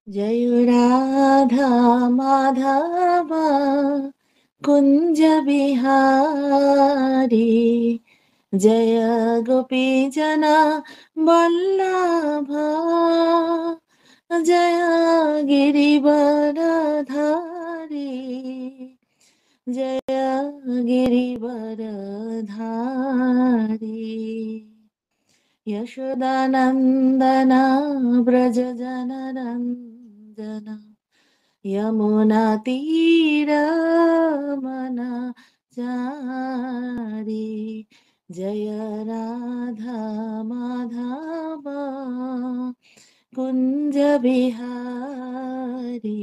जय राधा माधव कुंज बिहारी जय गोपी जना वल्लभ जय गिरिवरधारी जय गिरिवरधारी यशोदानन्दन व्रज जनरञ्जन यमुनातीरमन चारि जय राधा माधव कुञ्ज बिहारी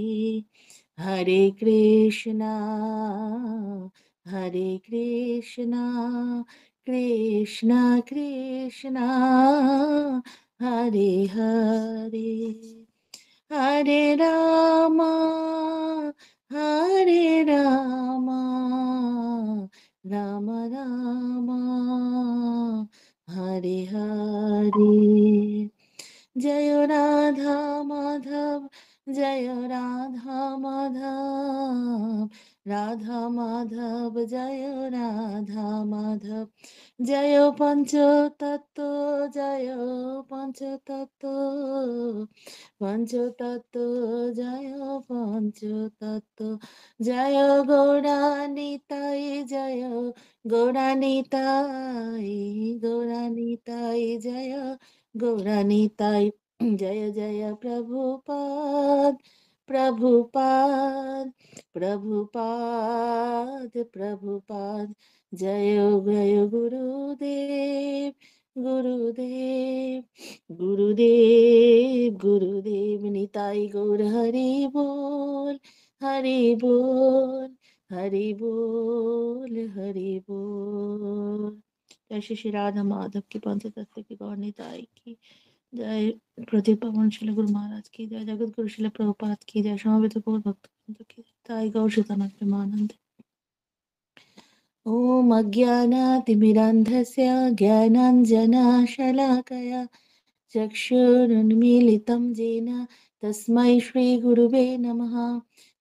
हरे कृष्णा कृष्ण कृष्ण हरे हरे हरे रामा राम राम हरे हरे जय राधा माधव जय राधा माधव राधा माधव जय राधा माधव जय पंच तत्व जय पंच तत्व पंच तत्व जय पंच तत्व जय गौरानिताय जय गौरानिताय जय गौरानिताय जय जय प्रभुपाद प्रभुपाद जय जय गुरुदेव गुरुदेव गुरुदेव निताई गौर हरि बोल हरि बोल। जय श्री श्री राधा माधव की पंच तत्व की गौर निताई की जय। प्रदीप पवन शिल गुरु महाराज की जय। जगत गुरु शिल प्रभुपाद की जय। समवेत गौर भक्त की जय। ताई गौर शतानंद प्रेमानंद। ॐ अज्ञानातिमिरान्धस्य ज्ञानाञ्जनशलाकया चक्षुरुन्मीलितं येन तस्मै श्रीगुरुवे नमः।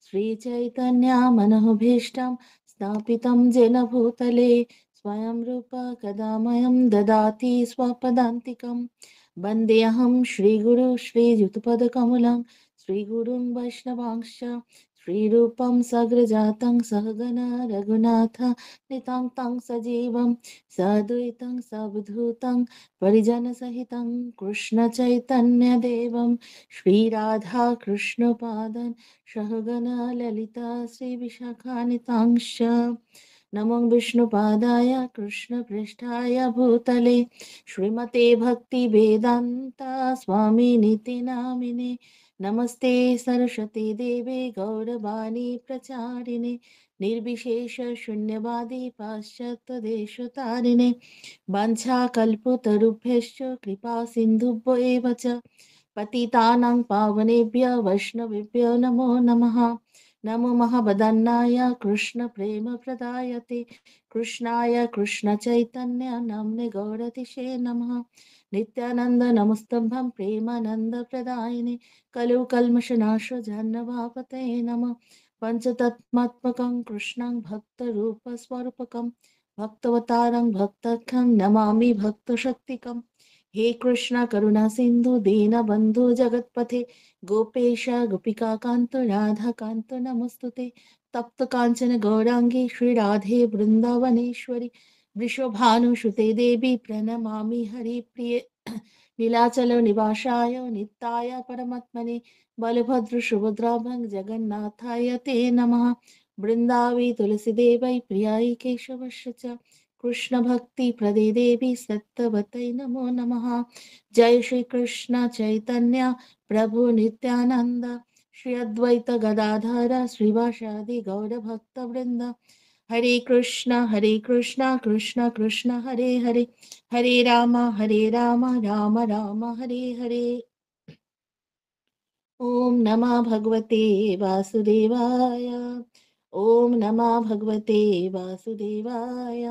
श्रीचैतन्यमनोभीष्टं स्थापितं येन भूतले स्वयं रूप कदा मह्यं ददाति स्वपदान्तिकं। वन्देऽहं श्रीगुरु श्रीयुतपदकमलं श्रीगुरुं वैष्णवांश्च श्रीरूपं सग्रजातं सहगण रघुनाथ नितं तं सजीवं सद्वैतं सवधूतं परिजनसहितं कृष्णचैतन्यदेवं श्रीराधा कृष्णपादं सहगण ललिता श्रीविशाखानितांश्च नमो विष्णुपादाय कृष्णपृष्ठाय भूतले श्रीमते भक्तिवेदान्ता स्वामिनिति नामिने नमस्ते सरस्वती देवे गौरवाणी प्रचारिणे निर्विशेष शून्यवादी पाश्चात्यदेशतारिणे वाञ्छाकल्पतरुभ्यश्च कृपा सिन्धुभ्यो एव च पतितानां पावनेभ्य वैष्णवेभ्यो नमो नमः। नमो महावदन्नाय कृष्णप्रेमप्रदायते कृष्णाय कृष्णचैतन्य नाम्ने गौरतिशे नमः। नित्यानन्द नमस्तुभ्यं प्रेमानन्दप्रदायिने कलौ कल्मषनाश जन्नवापते नमः। पञ्चतत्त्वात्मकं कृष्णं भक्तरूपस्वरूपकं भक्तवतारं भक्तर्थं नमामि भक्तशक्तिकम्। हे कृष्ण करुणा सिंधु दीन बंधु जगतपथे गोपेश गोपिका कांत राधा कांत नमस्तुते तप्त कांचन गौरांगी श्री राधे वृंदावनेश्वरी वृषभानुसुते देवी प्रणमामि हरिप्रिये नीलाचल निवासाय नित्याय परमात्मने बलभद्र सुभद्राभं जगन्नाथाय ते नमः। वृंदावी तुलसी देवै प्रियाय केशवस्य च कृष्ण भक्ति प्रदे देवी सत्यवतै नमो नमः। जय श्री कृष्ण चैतन्य प्रभु नित्यानंद श्री अद्वैत गदाधर श्रीवासादि गौर भक्त वृंद हरे कृष्णा कृष्ण कृष्ण हरे हरे हरे राम राम राम हरे हरे। ओम नमः भगवते वासुदेवाय ओम नमः भगवते वासुदेवाय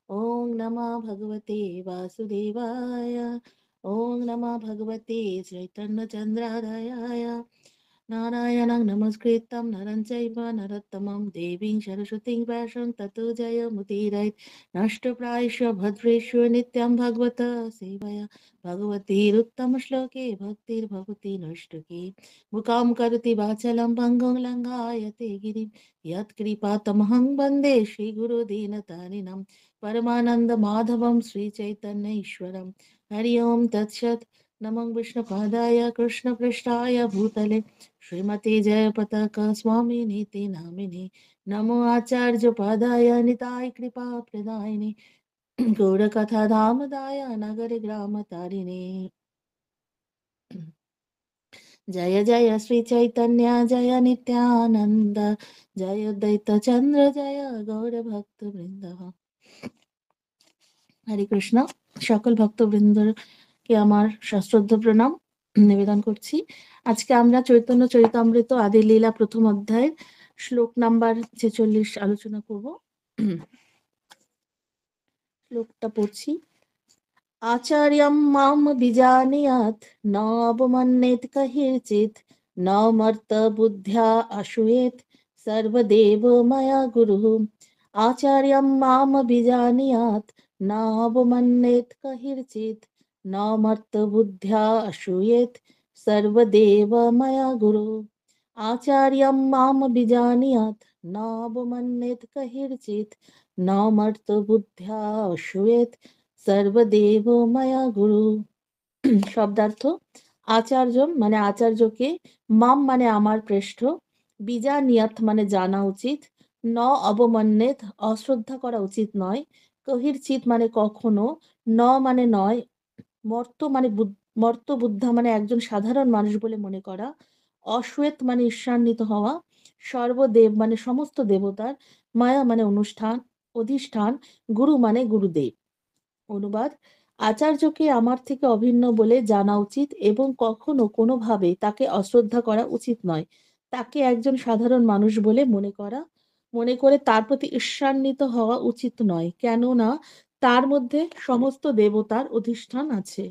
ओम नमः भगवते वासुदेवाय ओम नमः भगवते चैतन्य चंद्रालयाय नारायणं नमस्कृतं नरं चैव नरोत्तमं देवीं सरस्वतीं व्यासं ततो जयमुदीरयेत् नष्टप्रायेषु भद्रेषु नित्यं भगवत सेवया भगवतीरुत्तमश्लोके भक्तिर्भवति नष्टके मुखां करोति वाचालं भङ्गं लङ्घायते गिरिं यत्कृपातमहं वन्दे श्रीगुरुदीनतारिणं परमानन्दमाधवं श्रीचैतन्य ईश्वरं हरि ओं तत्सत् नमो विष्णुपादाय कृष्णपृष्ठाय भूतले श्रीमती जय पताका स्वामिनीति नामिने नमो आचार्य पादाय निताय कृपा प्रदायिने गौरकथा धामदाय नगर ग्राम तारिणे जय जय श्री चैतन्य जय नित्यानंद जय दैत चंद्र जय गौर भक्त वृंद। हरे कृष्ण। সকল ভক্তবৃন্দকে আমার সশ্রদ্ধ প্রণাম নিবেদন করছি। আজকে আমরা চৈতন্য চরিতামৃত আদি লীলা প্রথম অধ্যায়ের শ্লোক নাম্বার 46 আলোচনা করব। শ্লোকটা পড়ছি। आचार्यं मां विजानीयात् न अवमन्येत् कहिर्चित् न मर्तबुद्ध्या अशूयेत् सर्वदेव मया गुरुः। आचार्यं मां विजानीयात् न अवमन्येत् कहिर्चित् न मर्तबुद्ध्या अशूयेत् सर्वदेव मया गुरुः। आचार्यं मां विजानीयात् न अवमन्येत् कहिर्चित् न मर्तबुद्ध्या अशूयेत् সর্বদেব মায়া গুরু। শব্দার্থ আচার্য মানে আচার্যকে, মাম মানে আমার পৃষ্ঠ, বিজা নিয়াত মানে জানা উচিত, ন অবমান্যেত অশ্রদ্ধা করা উচিত নয়, কহির চিত মানে কখনো, ন মানে নয়, মর্ত মানে মর্ত বুদ্ধা মানে একজন সাধারণ মানুষ বলে মনে করা, অশ্বেত মানে ঈর্ষান্বিত হওয়া, সর্বদেব মানে সমস্ত দেবতার, মায়া মানে অনুষ্ঠান অধিষ্ঠান, গুরু মানে গুরুদেব। অনুবাদ: আচার্যকে আমার থেকে অভিন্ন বলে জানা উচিত এবং কখনো কোনোভাবে তাকে অশ্রদ্ধা করা উচিত নয়। তাকে একজন সাধারণ মানুষ বলে মনে করে তার প্রতি ঈর্ষান্বিত হওয়া উচিত নয়, কেননা তার মধ্যে সমস্ত দেবতার অধিষ্ঠান আছে।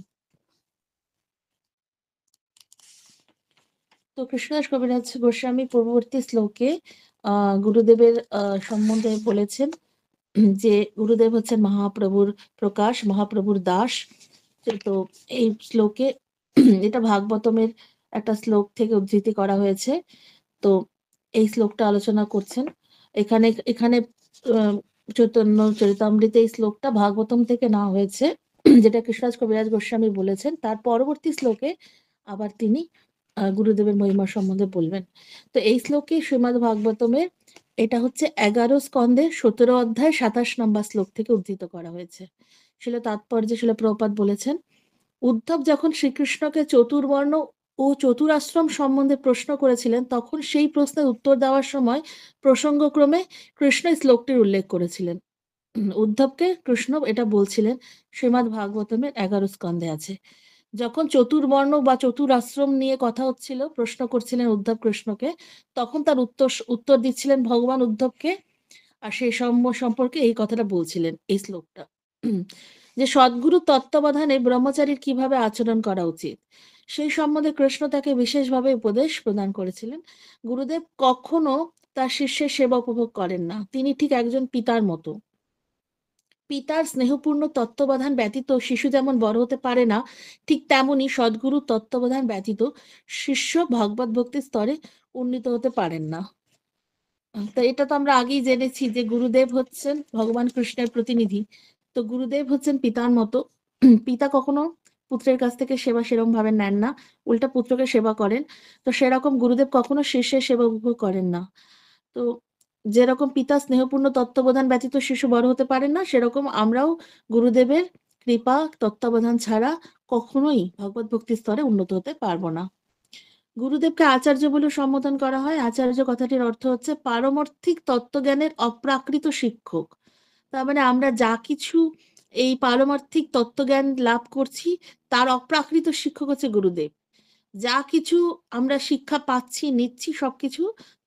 তো কৃষ্ণদাস কবিরাজ গোস্বামী পূর্ববর্তী শ্লোকে গুরুদেবের সম্বন্ধে বলেছেন যে গুরুদেব হচ্ছেন মহাপ্রভুর প্রকাশ, মহাপ্রভুর দাস। তো এই শ্লোকে এটা ভাগবতমের একটা শ্লোক থেকে উদ্ধৃতি করা হয়েছে। তো এই শ্লোকটা আলোচনা করছেন এখানে। এখানে চৈতন্য চরিতামৃতে এই শ্লোকটা ভাগবতম থেকে নেওয়া হয়েছে, যেটা কৃষ্ণরাজ কবিরাজ গোস্বামী বলেছেন। তার পরবর্তী শ্লোকে আবার তিনি গুরুদেবের মহিমা সম্বন্ধে বলবেন। তো এই শ্লোকে শ্রীমদ্ ভাগবতমের এটা হচ্ছে 11 স্কন্ধের 17 অধ্যায় 27 নম্বর শ্লোক থেকে উদ্ধৃত করা হয়েছে। শিল তাৎপর্যে শিল প্রভুপাদ বলেছেন, উদ্ধব যখন শ্রীকৃষ্ণকে চতুর্বর্ণ ও চতুরাশ্রম সম্বন্ধে প্রশ্ন করেছিলেন, তখন সেই প্রশ্নের উত্তর দেওয়ার সময় প্রসঙ্গক্রমে কৃষ্ণ এই শ্লোকটির উল্লেখ করেছিলেন। উদ্ধবকে কৃষ্ণ এটা বলছিলেন, শ্রীমদ্ ভাগবতমের 11 স্কন্ধে আছে। যখন চতুর্বর্ণ বা চতুরাশ্রম নিয়ে কথা হচ্ছিল, প্রশ্ন করছিলেন উদ্ধব কৃষ্ণকে, তখন তার উত্তর দিচ্ছিলেন ভগবান উদ্ধবকে, আর সেই সম্পর্কে এই কথাটা বলছিলেন এই শ্লোকটা, যে সদ্গুরু তত্ত্বাবধানে ব্রহ্মচারীর কিভাবে আচরণ করা উচিত সেই সম্বন্ধে কৃষ্ণ তাকে বিশেষভাবে উপদেশ প্রদান করেছিলেন। গুরুদেব কখনো তার শিষ্যের সেবা উপভোগ করেন না। তিনি ঠিক একজন পিতার মতো। পিতার স্নেহপূর্ণ তত্ত্বাবধান ব্যতীত শিশু যেমন বড় হতে পারে না, ঠিক তেমনি সদ্গুরু তত্ত্বাবধান ব্যতীত শিষ্য ভগবত ভক্তির স্তরে উন্নীত হতে পারেন না। তো এটা তো আমরা আগেই জেনেছি যে গুরুদেব হচ্ছেন ভগবান কৃষ্ণের প্রতিনিধি। তো গুরুদেব হচ্ছেন পিতার মতো। পিতা কখনো পুত্রের কাছ থেকে সেবা সেরকম ভাবে নেন না, উল্টা পুত্রকে সেবা করেন। তো সেরকম গুরুদেব কখনো শিষ্যের সেবা উপভোগ করেন না। তো যেরকম পিতা স্নেহপূর্ণ তত্ত্বাবধান ব্যতীত শিশু বড় হতে পারেন না, সেরকম আমরাও গুরুদেবের কৃপা তত্ত্বাবধান ছাড়া কখনোই ভগবত ভক্তির স্তরে উন্নত হতে পারবো না। গুরুদেবকে আচার্য বলে সম্বোধন করা হয়। আচার্য কথাটির অর্থ হচ্ছে পারমার্থিক তত্ত্বজ্ঞানের অপ্রাকৃত শিক্ষক। তার মানে আমরা যা কিছু এই পারমার্থিক তত্ত্বজ্ঞান লাভ করছি, তার অপ্রাকৃত শিক্ষক হচ্ছে গুরুদেব। যা কিছু আমরা শিক্ষা পাচ্ছি নিচ্ছি, সবকিছু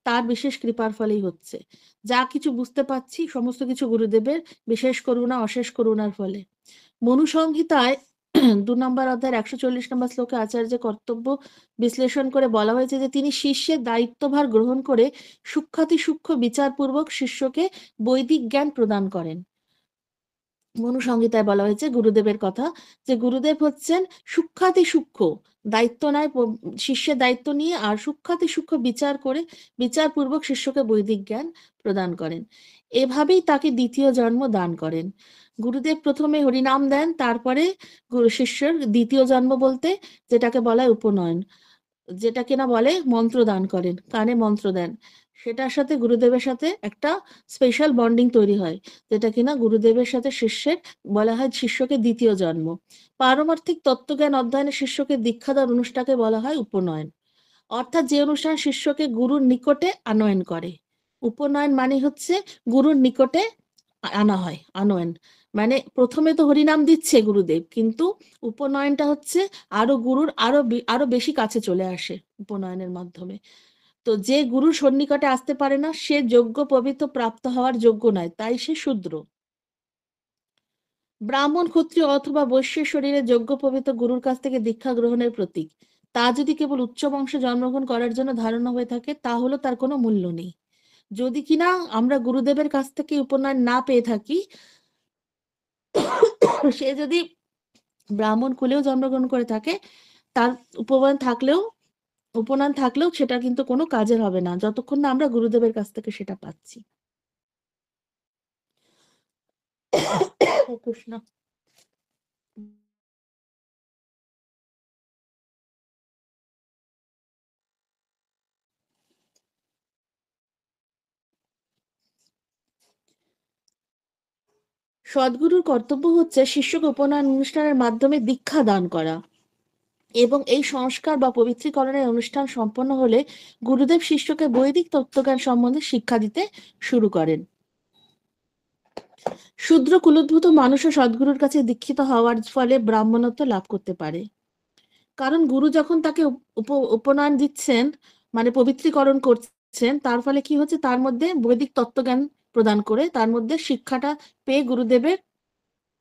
তার বিশেষ কৃপার ফলেই হচ্ছে। যা কিছু বুঝতে পারছি সমস্ত কিছু গুরুদেবের বিশেষ করুণা অশেষ করুণার ফলে। মনুসংহিতায় নম্বর অধ্যায়ের 140 নম্বর শ্লোকে আচার্যের কর্তব্য বিশ্লেষণ করে বলা হয়েছে যে তিনি শিষ্যের দায়িত্বভার গ্রহণ করে সূক্ষ্মাতিসূক্ষ্ম বিচারপূর্বক শিষ্যকে বৈদিক জ্ঞান প্রদান করেন। মনুসংহিতায় বলা হয়েছে গুরুদেবের কথা, যে গুরুদেব হচ্ছেন সূক্ষ্মাতিসূক্ষ্ম দায়িত্ব নেয়, শিষ্যের দায়িত্ব নিয়ে আর সূক্ষ্মাতিসূক্ষ্ম বিচার করে বিচারপূর্বক শিষ্যকে বৈদিক জ্ঞান প্রদান করেন। এভাবেই তাকে দ্বিতীয় জন্ম দান করেন। গুরুদেব প্রথমে হরিনাম দেন, তারপরে শিষ্যের দ্বিতীয় জন্ম বলতে যেটাকে বলা হয় উপনয়ন, যেটা কিনা বলে মন্ত্র দান করেন, কানে মন্ত্র দেন, সেটার সাথে গুরুদেবের সাথে একটা স্পেশাল বন্ডিং তৈরি হয়, যেটা কিনা গুরুদেবের সাথে শিষ্যের বলা হয় শিষ্যকে দ্বিতীয় জন্ম। পারমার্থিক তত্ত্বজ্ঞান অধ্যয়নে শিষ্যকে দীক্ষাদান অনুষ্ঠানকে বলা হয় উপনয়ন, অর্থাৎ যে অনুষ্ঠান শিষ্যকে গুরুর নিকটে আনয়ন করে। উপনয়ন মানে হচ্ছে গুরুর নিকটে আনা হয়, আনয়ন মানে প্রথমে তো হরিনাম দিচ্ছে গুরুদেব, কিন্তু উপনয়নটা হচ্ছে আরো গুরুর আরো বেশি কাছে চলে আসে উপনয়নের মাধ্যমে। তো যে গুরুর সন্নিকটে আসতে পারে না সে যোগ্য পবিত্র প্রাপ্ত হওয়ার যোগ্য নয়, তাই সে শূদ্র। ব্রাহ্মণ, ক্ষত্রিয় অথবা বৈশ্যের শরীরে যোগ্য পবিত্র গুরুর কাছ থেকে দীক্ষা গ্রহণের প্রতীক। তা যদি কেবল উচ্চ বংশে জন্মগ্রহণ করার জন্য ধারণা হয়ে থাকে তাহলে তার কোনো মূল্য নেই। যদি কিনা আমরা গুরুদেবের কাছ থেকে উপনয়ন না পেয়ে থাকি, সে যদি ব্রাহ্মণ কুলেও জন্মগ্রহণ করে থাকে, তার উপনয়ন থাকলেও সেটা কিন্তু কোনো কাজের হবে না যতক্ষণ না আমরা গুরুদেবের কাছ থেকে সেটা পাচ্ছি। কৃষ্ণ। সদ্গুরুর কর্তব্য হচ্ছে শিষ্যকে উপনয়ন অনুষ্ঠানের মাধ্যমে দীক্ষা দান করা, এবং এই সংস্কার বা পবিত্রীকরণের অনুষ্ঠান সম্পন্ন হলে গুরুদেব শিষ্যকে বৈদিক তত্ত্বজ্ঞান সম্বন্ধে শিক্ষা দিতে শুরু করেন। শূদ্র কুলোদ্ভূত মানুষও সদ্গুরুর কাছে দীক্ষিত হওয়ার ফলে ব্রাহ্মণত্ব লাভ করতে পারে, কারণ গুরু যখন তাকে উপনয়ন দিচ্ছেন মানে পবিত্রীকরণ করছেন, তার ফলে কি হচ্ছে, তার মধ্যে বৈদিক তত্ত্বজ্ঞান প্রদান করে তার মধ্যে শিক্ষাটা পেয়ে গুরুদেবের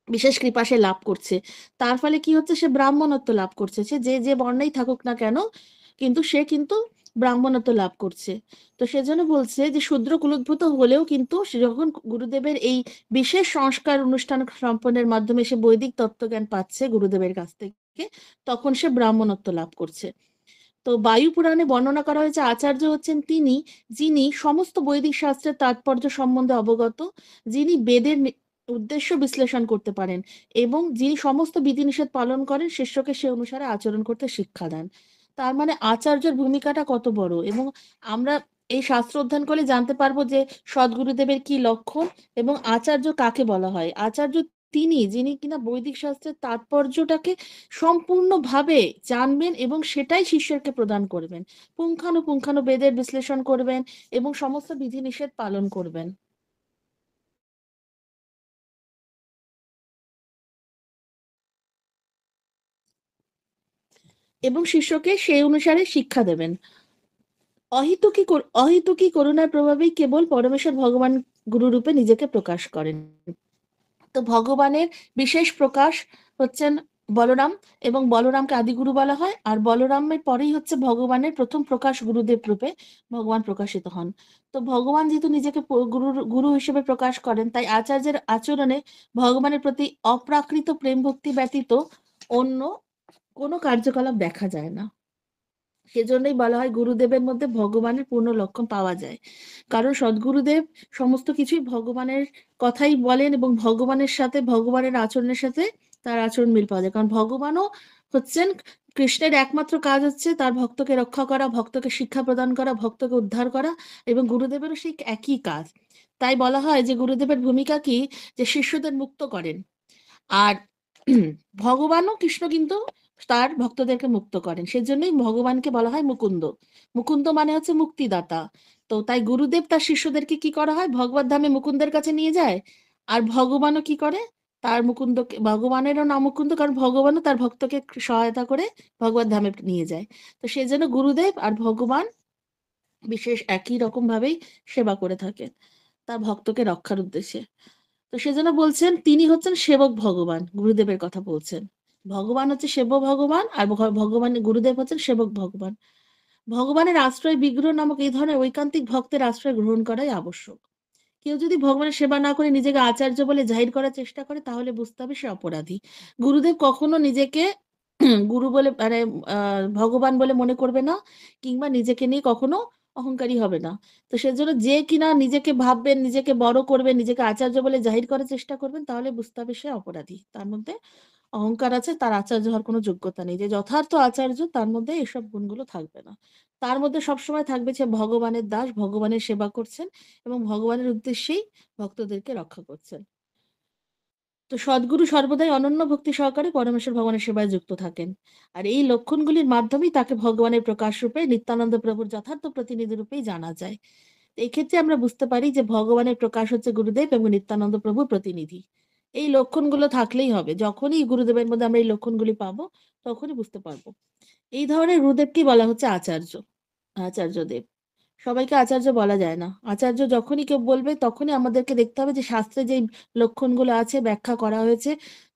বিশেষ কৃপা সে লাভ করছে। তার ফলে কি হচ্ছে, সে ব্রাহ্মণত্ব লাভ করছে, সে যে যে বর্ণেই থাকুক না কেন, কিন্তু সে কিন্তু ব্রাহ্মণত্ব লাভ করছে। তো সেজন্য বলছে যে শূদ্র কুলোদ্ভূত হলেও কিন্তু সে যখন গুরুদেবের এই বিশেষ সংস্কার অনুষ্ঠান সম্পন্নের মাধ্যমে সে বৈদিক তত্ত্বজ্ঞান পাচ্ছে গুরুদেবের কাছ থেকে, তখন সে ব্রাহ্মণত্ব লাভ করছে। তো বায়ু পুরাণে বর্ণনা করা হয়েছে আচার্য হচ্ছেন তিনি যিনি সমস্ত বৈদিক শাস্ত্রের তাৎপর্য সম্বন্ধে অবগত, যিনি বেদের উদ্দেশ্য বিশ্লেষণ করতে পারেন এবং যিনি সমস্ত বিধিনিষেধ পালন করেন, শিষ্যকে সে অনুসারে আচরণ করতে শিক্ষা দেন। তার মানে আচার্যের ভূমিকাটা কত বড়, এবং আমরা এই শাস্ত্র অধ্যয়ন করলে জানতে পারবো যে সদ্গুরুদেবের কি লক্ষণ এবং আচার্য কাকে বলা হয়। আচার্য তিনি যিনি কিনা বৈদিক শাস্ত্রের তাৎপর্যটাকে সম্পূর্ণভাবে জানবেন এবং সেটাই শিষ্যকে প্রদান করবেন, পুঙ্খানুপুঙ্খানু বেদের বিশ্লেষণ করবেন এবং সমস্ত বিধিনিষেধ পালন করবেন এবং শিষ্যকে সেই অনুসারে শিক্ষা দেবেন। অহেতুকী করুণার প্রভাবেই কেবল পরমেশ্বর ভগবান গুরুরূপে নিজেকে প্রকাশ করেন। তো ভগবানের বিশেষ প্রকাশ হচ্ছেন বলরাম, এবং বলরামকে আদিগুরু বলা হয়, আর বলরামের পরেই হচ্ছে ভগবানের প্রথম প্রকাশ গুরুদেব রূপে ভগবান প্রকাশিত হন। তো ভগবান যেহেতু নিজেকে গুরু হিসেবে প্রকাশ করেন, তাই আচার্যের আচরণে ভগবানের প্রতি অপ্রাকৃত প্রেম ভক্তি ব্যতীত অন্য কোনো কার্যকলাপ দেখা যায় না। সেজন্যই বলা হয় গুরুদেবের মধ্যে ভগবানের পূর্ণ লক্ষণ পাওয়া যায়, কারণ সদ্গুরুদেব সমস্ত কিছুই ভগবানের কথাই বলেন এবং ভগবানের সাথে ভগবানের আচরণের সাথে তার আচরণ মিল পাওয়া যায়, কারণ ভগবানও হচ্ছেন কৃষ্ণের একমাত্র কাজ হচ্ছে তার ভক্তকে রক্ষা করা, ভক্তকে শিক্ষা প্রদান করা, ভক্তকে উদ্ধার করা, এবং গুরুদেবেরও সেই একই কাজ। তাই বলা হয় যে গুরুদেবের ভূমিকা কি, যে শিষ্যদের মুক্ত করেন, আর ভগবানও কৃষ্ণ কিন্তু তার ভক্তদেরকে মুক্ত করেন, সেজন্যই ভগবানকে বলা হয় মুকুন্দ। মুকুন্দ মানে হচ্ছে মুক্তিদাতা। তো তাই গুরুদেব তার শিষ্যদেরকে কি করা হয়, ভগবত ধামে মুকুন্দের কাছে নিয়ে যায়, আর ভগবানও কি করে, তার মুকুন্দকে, ভগবানেরও নাম মুকুন্দ কারণ ভগবানও তার ভক্তকে সহায়তা করে ভগবত ধামে নিয়ে যায়। তো সেই জন্য গুরুদেব আর ভগবান বিশেষ একই রকম ভাবেই সেবা করে থাকেন তার ভক্তকে রক্ষার উদ্দেশ্যে। তো সেজন্য বলছেন তিনি হচ্ছেন সেবক ভগবান, গুরুদেবের কথা বলছেন। ভগবান হচ্ছে সেব্য ভগবান, আর ভগবান গুরুদেব হচ্ছেন সেবক ভগবান। ভগবানের আশ্রয় বিগ্রহ নামক এই ধরনের ঐকান্তিক ভক্তের আশ্রয় গ্রহণ করাই আবশ্যক। কেউ যদি ভগবানের সেবা না করে নিজেকে আচার্য বলে জাহির করার চেষ্টা করে, তাহলে বুঝতে হবে সে অপরাধী। গুরুদেব কখনো নিজেকে গুরু বলে মানে ভগবান বলে মনে করবে না, কিংবা নিজেকে নিয়ে কখনো অহংকারী হবে না। তো সেজন্য যে কিনা নিজেকে ভাববেন, নিজেকে বড় করবেন, নিজেকে আচার্য বলে জাহির করার চেষ্টা করবেন, তাহলে বুঝতে হবে সে অপরাধী। তার মধ্যে অহংকার আছে, তার আচার্য হওয়ার কোনো যোগ্যতা নেই। যে যথার্থ আচার্য তার মধ্যে এসব গুণগুলো থাকবে না। তার মধ্যে সবসময় থাকবে যে ভগবানের দাস, ভগবানের সেবা করছেন এবং ভগবানের উদ্দেশ্যেই ভক্তদেরকে রক্ষা করছেন। তো সদ্গুরু সর্বদাই অনন্য ভক্তি সহকারে পরমেশ্বর ভগবানের সেবায় যুক্ত থাকেন। আর এই লক্ষণগুলির মাধ্যমেই তাকে ভগবানের প্রকাশ রূপে নিত্যানন্দ প্রভুর যথার্থ প্রতিনিধি রূপেই জানা যায়। এই ক্ষেত্রে আমরা বুঝতে পারি যে ভগবানের প্রকাশ হচ্ছে গুরুদেব এবং নিত্যানন্দ প্রভুর প্রতিনিধি। এই লক্ষণগুলো থাকলেই হবে। যখনই গুরুদেবের মধ্যে আমরা এই লক্ষণগুলি পাবো, তখনই বুঝতে পারবো। এই ধরনের গুরুদেবকেই বলা হচ্ছে আচার্য, আচার্যদেব। সবাইকে আচার্য বলা যায় না। আচার্য যখনই কেউ বলবে, তখনই আমাদেরকে দেখতে হবে যে শাস্ত্রে যেই লক্ষণগুলো আছে, ব্যাখ্যা করা হয়েছে,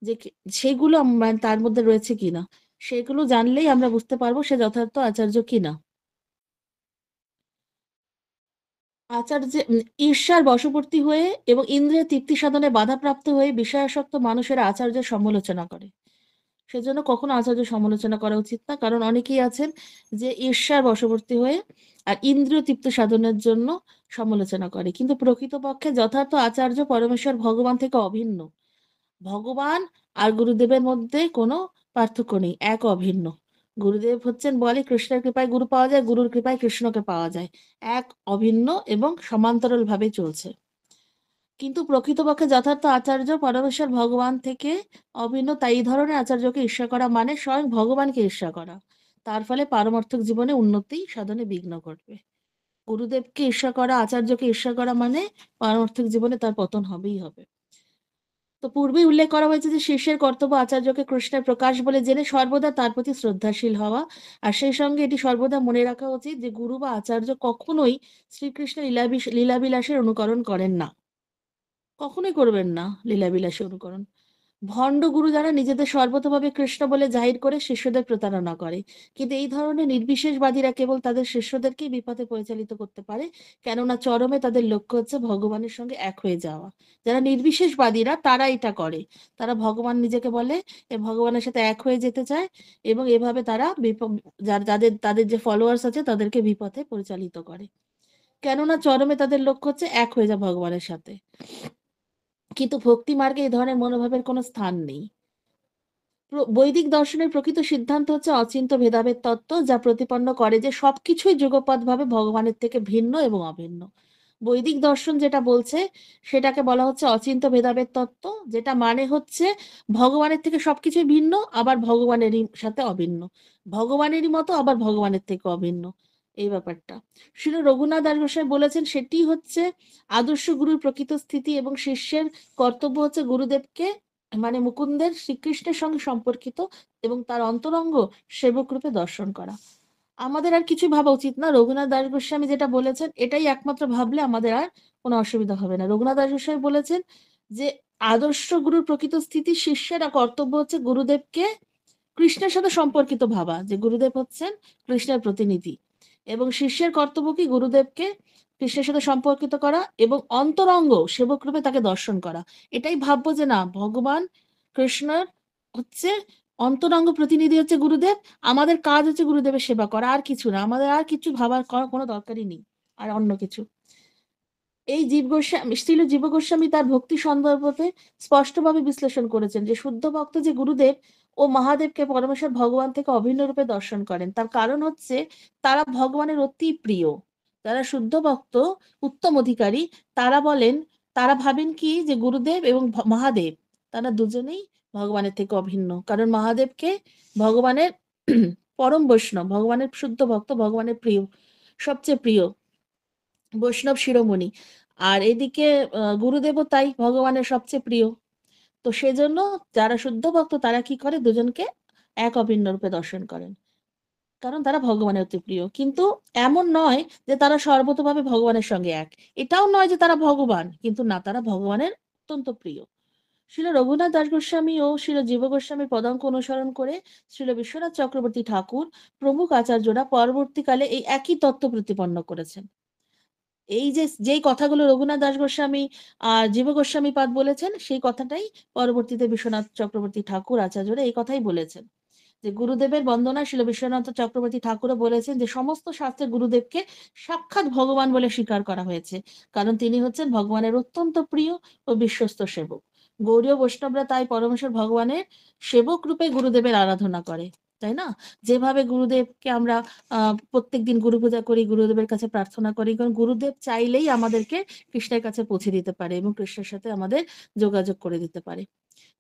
যে সেগুলো মানে তার মধ্যে রয়েছে কিনা। সেগুলো জানলেই আমরা বুঝতে পারবো সে যথার্থ আচার্য কিনা। আচার্য ঈর্ষার বশবর্তী হয়ে এবং ইন্দ্রিয় তৃপ্তি সাধনে বাধাপ্রাপ্ত হয়ে বিষয়াসক্ত মানুষেরা আচার্যের সমালোচনা করে। সেজন্য কখনো আচার্য সমালোচনা করা উচিত না। কারণ অনেকেই আছেন যে ঈর্ষার বশবর্তী হয়ে আর ইন্দ্রিয় তৃপ্তি সাধনের জন্য সমালোচনা করে। কিন্তু প্রকৃতপক্ষে যথার্থ আচার্য পরমেশ্বর ভগবান থেকে অভিন্ন। ভগবান আর গুরুদেবের মধ্যে কোনো পার্থক্য নেই, এক অভিন্ন। গুরুদেব হচ্ছেন বলে কৃষ্ণের কৃপায় গুরু পাওয়া যায়, গুরুর কৃপায় কৃষ্ণকে পাওয়া যায়। এক অভিন্ন এবং সমান্তরাল ভাবে চলছে। কিন্তু প্রকৃতপক্ষে যথার্থ আচার্য পরমেশ্বর ভগবান থেকে অভিন্ন। তাই এই ধরনের আচার্যকে ঈর্ষা করা মানে স্বয়ং ভগবানকে ঈর্ষা করা। তার ফলে পারমার্থিক জীবনে উন্নতি সাধনে বিঘ্ন ঘটবে। গুরুদেবকে ঈর্ষা করা, আচার্যকে ঈর্ষা করা মানে পারমার্থিক জীবনে তার পতন হবেই হবে। তো পূর্বেই উল্লেখ করা হয়েছে যে শিষ্যের কর্তব্য আচার্যকে কৃষ্ণের প্রকাশ বলে জেনে সর্বদা তার প্রতি শ্রদ্ধাশীল হওয়া। আর সেই সঙ্গে এটি সর্বদা মনে রাখা উচিত যে গুরু বা আচার্য কখনোই শ্রীকৃষ্ণের লীলাবিলাসের অনুকরণ করেন না। কখনোই করবেন না লীলাবিলাসী অনুকরণ। ভণ্ড গুরু যারা নিজেদের সর্বতভাবে কৃষ্ণ বলে জাহির করে শিষ্যদের প্রতারণা করে। কিন্তু এই ধরনের নির্বিশেষবাদীরা কেবল তাদের শিষ্যদেরকেই বিপথে পরিচালিত করতে পারে, কেননা চরমে তাদের লক্ষ্য হচ্ছে ভগবানের সঙ্গে এক হয়ে যাওয়া। যারা নির্বিশেষবাদীরা তারা এটা করে। তারা ভগবান নিজেকে বলে, ভগবানের সাথে এক হয়ে যেতে চায়, এবং এভাবে তারা যাদের তাদের যে ফলোয়ার্স আছে তাদেরকে বিপথে পরিচালিত করে। কেননা চরমে তাদের লক্ষ্য হচ্ছে এক হয়ে যাওয়া ভগবানের সাথে। কিন্তু ভক্তি মার্গে এই ধরনের মনোভাবের কোনো স্থান নেই। বৈদিক দর্শনের প্রকৃত সিদ্ধান্ত হচ্ছে অচিন্ত্য ভেদাভেদ তত্ত্ব, যা প্রতিপন্ন করে যে সবকিছুই যুগপৎভাবে ভগবানের থেকে ভিন্ন এবং অভিন্ন। বৈদিক দর্শন যেটা বলছে সেটাকে বলা হচ্ছে অচিন্ত্য ভেদাভেদ তত্ত্ব, যেটা মানে হচ্ছে ভগবানের থেকে সবকিছুই ভিন্ন, আবার ভগবানেরই সাথে অভিন্ন। ভগবানেরই মতো আবার ভগবানের থেকে অভিন্ন। এই ব্যাপারটা শ্রী রঘুনাথ দাস গোসাই বলেছেন, সেটি হচ্ছে আদর্শ গুরুর প্রকৃত স্থিতি, এবং শিষ্যের কর্তব্য হচ্ছে গুরুদেবকে মানে মুকুন্দের শ্রীকৃষ্ণের সঙ্গে সম্পর্কিত এবং তার অন্তরঙ্গ সেবক রূপে দর্শন করা। আমাদের আর কিছু ভাবা উচিত না। রঘুনাথ দাস গোস্বামী যেটা বলেছেন এটাই একমাত্র ভাবলে আমাদের আর কোনো অসুবিধা হবে না। রঘুনাথ দাস গোস্বামী বলেছেন যে আদর্শ গুরুর প্রকৃত স্থিতি, শিষ্যের কর্তব্য হচ্ছে গুরুদেবকে কৃষ্ণের সাথে সম্পর্কিত ভাবা, যে গুরুদেব হচ্ছেন কৃষ্ণের প্রতিনিধি, এবং শিষ্যের কর্তব্য কি গুরুদেবকে কৃষ্ণের সাথে সম্পর্কিত করা এবং অন্তরঙ্গ সেবক রূপে তাকে দর্শন করা। এটাই ভাববো যে না, ভগবান কৃষ্ণের হচ্ছে অন্তরঙ্গ প্রতিনিধি হচ্ছে গুরুদেব, আমাদের কাজ হচ্ছে গুরুদেবের সেবা করা, আর কিছু না। আমাদের আর কিছু ভাবার করার কোনো দরকারই নেই আর অন্য কিছু। এই জীব গোস্বামী, শ্রীল জীব গোস্বামী তার ভক্তি সন্দর্ভতে স্পষ্টভাবে বিশ্লেষণ করেছেন যে শুদ্ধ ভক্ত যে গুরুদেব ও মহাদেবকে পরমেশ্বর ভগবান থেকে অভিন্ন রূপে দর্শন করেন। তার কারণ হচ্ছে তারা ভগবানের অতি প্রিয়। যারা শুদ্ধ ভক্ত, উত্তম অধিকারী, তারা বলেন, তারা ভাবেন কি যে গুরুদেব এবং মহাদেব তারা দুজনেই ভগবানের থেকে অভিন্ন। কারণ মহাদেবকে ভগবানের পরম বৈষ্ণব, ভগবানের শুদ্ধ ভক্ত, ভগবানের প্রিয়, সবচেয়ে প্রিয় বৈষ্ণব শিরোমণি। আর এদিকে গুরুদেবও তাই ভগবানের সবচেয়ে প্রিয়। তো সেজন্য যারা শুদ্ধ ভক্ত তারা কি করে, দুজনকে এক অভিন্ন রূপে দর্শন করেন, কারণ তারা ভগবানের অতি প্রিয়। কিন্তু এমন নয় যে তারা সর্বতভাবে ভগবানের সঙ্গে এক। এটাও নয় যে তারা ভগবান, কিন্তু না, তারা ভগবানের অত্যন্ত প্রিয়। শ্রীল রঘুনাথ দাস গোস্বামী ও শ্রীল জীব গোস্বামীর পদাঙ্ক অনুসরণ করে শ্রীল বিশ্বনাথ চক্রবর্তী ঠাকুর প্রমুখ আচার্যরা পরবর্তীকালে এই একই তত্ত্ব প্রতিপন্ন করেছেন। এই যে যেই কথাগুলো রঘুনাথ দাস গোস্বামী আর জীব গোস্বামী পাদ বলেছেন, সেই কথাটাই পরবর্তীতে বিশ্বনাথ চক্রবর্তী ঠাকুর আচার্যরা এই কথাই বলেছেন, যে গুরুদেবের বন্দনা শিল বিশ্বনাথ চক্রবর্তী ঠাকুরও বলেছেন যে সমস্ত শাস্ত্রে গুরুদেবকে সাক্ষাৎ ভগবান বলে স্বীকার করা হয়েছে, কারণ তিনি হচ্ছেন ভগবানের অত্যন্ত প্রিয় ও বিশ্বস্ত সেবক। গৌড়ীয় বৈষ্ণবরা তাই পরমেশ্বর ভগবানের সেবক রূপে গুরুদেবের আরাধনা করে, তাই না? যেভাবে গুরুদেবকে আমরা প্রত্যেকদিন গুরু পূজা করি, গুরুদেবের কাছে প্রার্থনা করি, কারণ গুরুদেব চাইলেই আমাদেরকে কৃষ্ণের কাছে পৌঁছে দিতে পারে এবং কৃষ্ণের সাথে আমাদের যোগাযোগ করে দিতে পারে।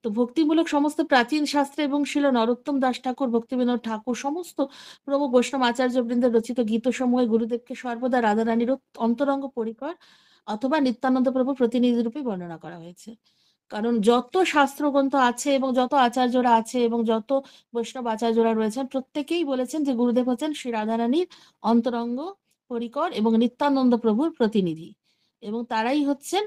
তো ভক্তিমূলক সমস্ত প্রাচীন শাস্ত্রে এবং শিল নরোত্তম দাস ঠাকুর, ভক্তিবিনোদ ঠাকুর সমস্ত প্রমুখ বৈষ্ণব আচার্যবৃন্দের রচিত গীতসমূহে গুরুদেবকে সর্বদা রাধারানীর অন্তরঙ্গ পরিকর অথবা নিত্যানন্দ প্রভু প্রতিনিধি রূপে বর্ণনা করা হয়েছে। কারণ যত শাস্ত্রগ্রন্থ আছে এবং যত আচার্যরা আছে এবং যত বৈষ্ণব আচার্যরা রয়েছেন, প্রত্যেকেই বলেছেন যে গুরুদেব হচ্ছেন শ্রী রাধারানীর অন্তরঙ্গ পরিকর এবং নিত্যানন্দ প্রভুর প্রতিনিধি, এবং তারাই হচ্ছেন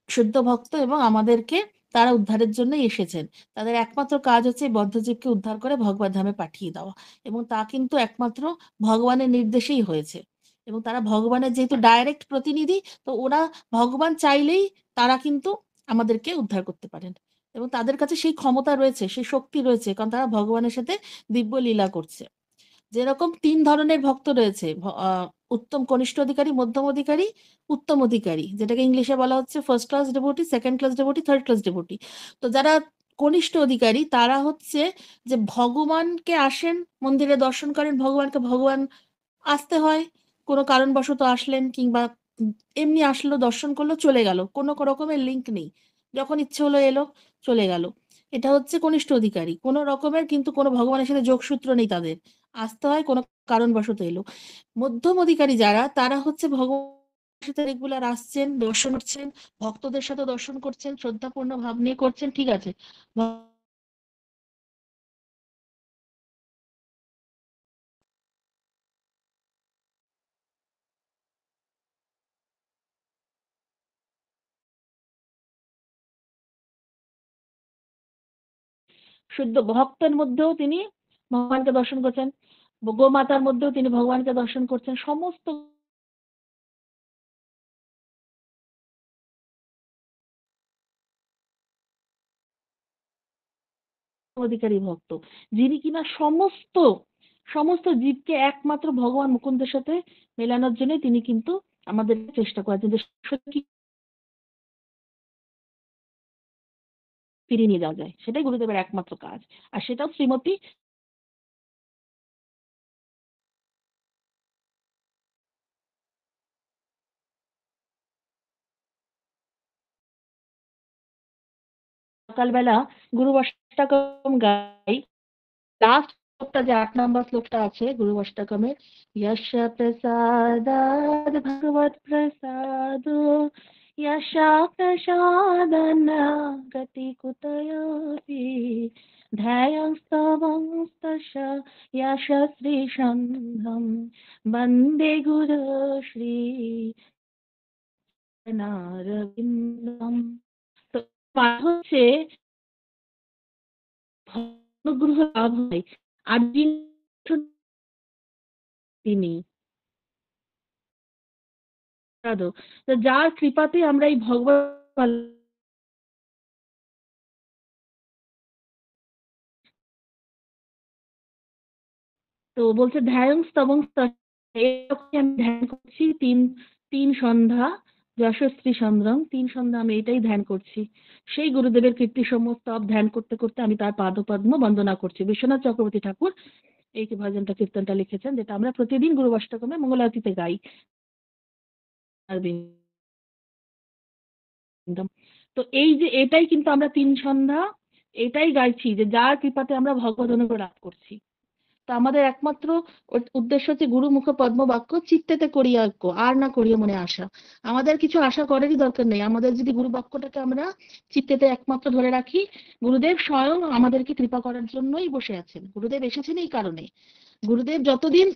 শুদ্ধ ভক্ত এবং আমাদেরকে তারা উদ্ধারের জন্যই এসেছেন। তাদের একমাত্র কাজ হচ্ছে এই বদ্ধজীবকে উদ্ধার করে ভগবত ধামে পাঠিয়ে দেওয়া, এবং তা কিন্তু একমাত্র ভগবানের নির্দেশেই হয়েছে। এবং তারা ভগবানের যেহেতু ডাইরেক্ট প্রতিনিধি, তো ওরা ভগবান চাইলেই তারা কিন্তু আমাদেরকে উদ্ধার করতে পারেন, এবং তাদের কাছে সেই ক্ষমতা রয়েছে, সেই শক্তি রয়েছে, কারণ তারা ভগবানের সাথে দিব্য লীলা করছে। যেরকম ৩ ধরনের ভক্ত রয়েছে, উত্তম কনিষ্ঠ অধিকারী, মধ্যম অধিকারী, উত্তম অধিকারী, যেটাকে ইংলিশে বলা হচ্ছে first class devotee, second class devotee, third class devotee. তো যারা কনিষ্ঠ অধিকারী তারা হচ্ছে যে ভগবানকে আসেন, মন্দিরে দর্শন করেন, ভগবান আসতে হয়, কোনো কারণবশত আসলেন কিংবা এমনি আসলো, দর্শন করলো, চলে গেল, কোনো রকমের লিঙ্ক নেই, যখন ইচ্ছে হলো এলো, চলে গেল। এটা হচ্ছে কনিষ্ঠ অধিকারী, কোনো রকমের কিন্তু কোনো ভগবানের সাথে যোগসূত্র নেই তাদের, আসতে হয় কোনো কারণবশত এলো। মধ্যম অধিকারী যারা, তারা হচ্ছে ভগবানের সাথে রেগুলার আসছেন, দর্শন করছেন, ভক্তদের সাথে দর্শন করছেন, শ্রদ্ধাপূর্ণ ভাব নিয়ে করছেন, ঠিক আছে। শুদ্ধ ভক্তের মধ্যেও তিনি ভগবানকে দর্শন করছেন, গোমাতার মধ্যেও তিনি ভগবানকে দর্শন করছেন, সমস্ত অধিকারী ভক্ত, যিনি কিনা সমস্ত সমস্ত জীবকে একমাত্র ভগবান মুকুন্দের সাথে মেলানোর জন্য তিনি কিন্তু আমাদের চেষ্টা করেছেন যে সত্যি ফিরিয়ে নিয়ে যাওয়া যায়, সেটাই গুরুদেবের একমাত্র কাজ। আর সেটাও শ্রীমতী সকালবেলা গুরু অষ্টকম গাই। লাস্ট শ্লোকটা, যে ৮ নম্বর শ্লোকটা আছে গুরু অষ্টকমের, यश प्रसादाद भगवत प्रसाद, यशा प्रसादन गति कुतयोऽपि, ध्यायस्तवंस्तश यश श्री सन्धं वन्दे गुरु श्री নারবিন্দম। তো পাঠ হচ্ছে অনুগ্রহ লাভ হয়, আর তিনি তো যার কৃপাতে আমরা এই ভগবান, তো বলছে ধ্যায়ং স্তবং আমি ধ্যান করছি তিন তিন সন্ধ্যা, যশস্বী চন্দ্রম, ৩ সন্ধ্যা আমি এটাই ধ্যান করছি। সেই গুরুদেবের কীর্তি সমস্ত ধ্যান করতে করতে আমি তার পাদপদ্ম বন্দনা করছি। বিশ্বনাথ চক্রবর্তী ঠাকুর এই ভজনটা কীর্তনটা লিখেছেন, যেটা আমরা প্রতিদিন গুরু অষ্টকমে মঙ্গলারতিতে গাই। আর তো এই যে এটাই কিন্তু আমরা ৩ সন্ধ্যা এটাই গাইছি, যে যার কৃপাতে আমরা ভগবত অনুগ্রহ লাভ করছি। তো আমাদের একমাত্র উদ্দেশ্য হচ্ছে গুরুমুখ পদ্ম বাক্য চিত্তেতে করিয়া ঐক্য, আর না করিয়া মনে আশা। আমাদের কিছু আশা করারই দরকার নেই, আমাদের যদি গুরু বাক্যটাকে আমরা চিত্তেতে একমাত্র ধরে রাখি, গুরুদেব স্বয়ং আমাদেরকে কৃপা করার জন্যই বসে আছেন। গুরুদেব এসেছেন এই কারণে। গুরুদেব যতদিন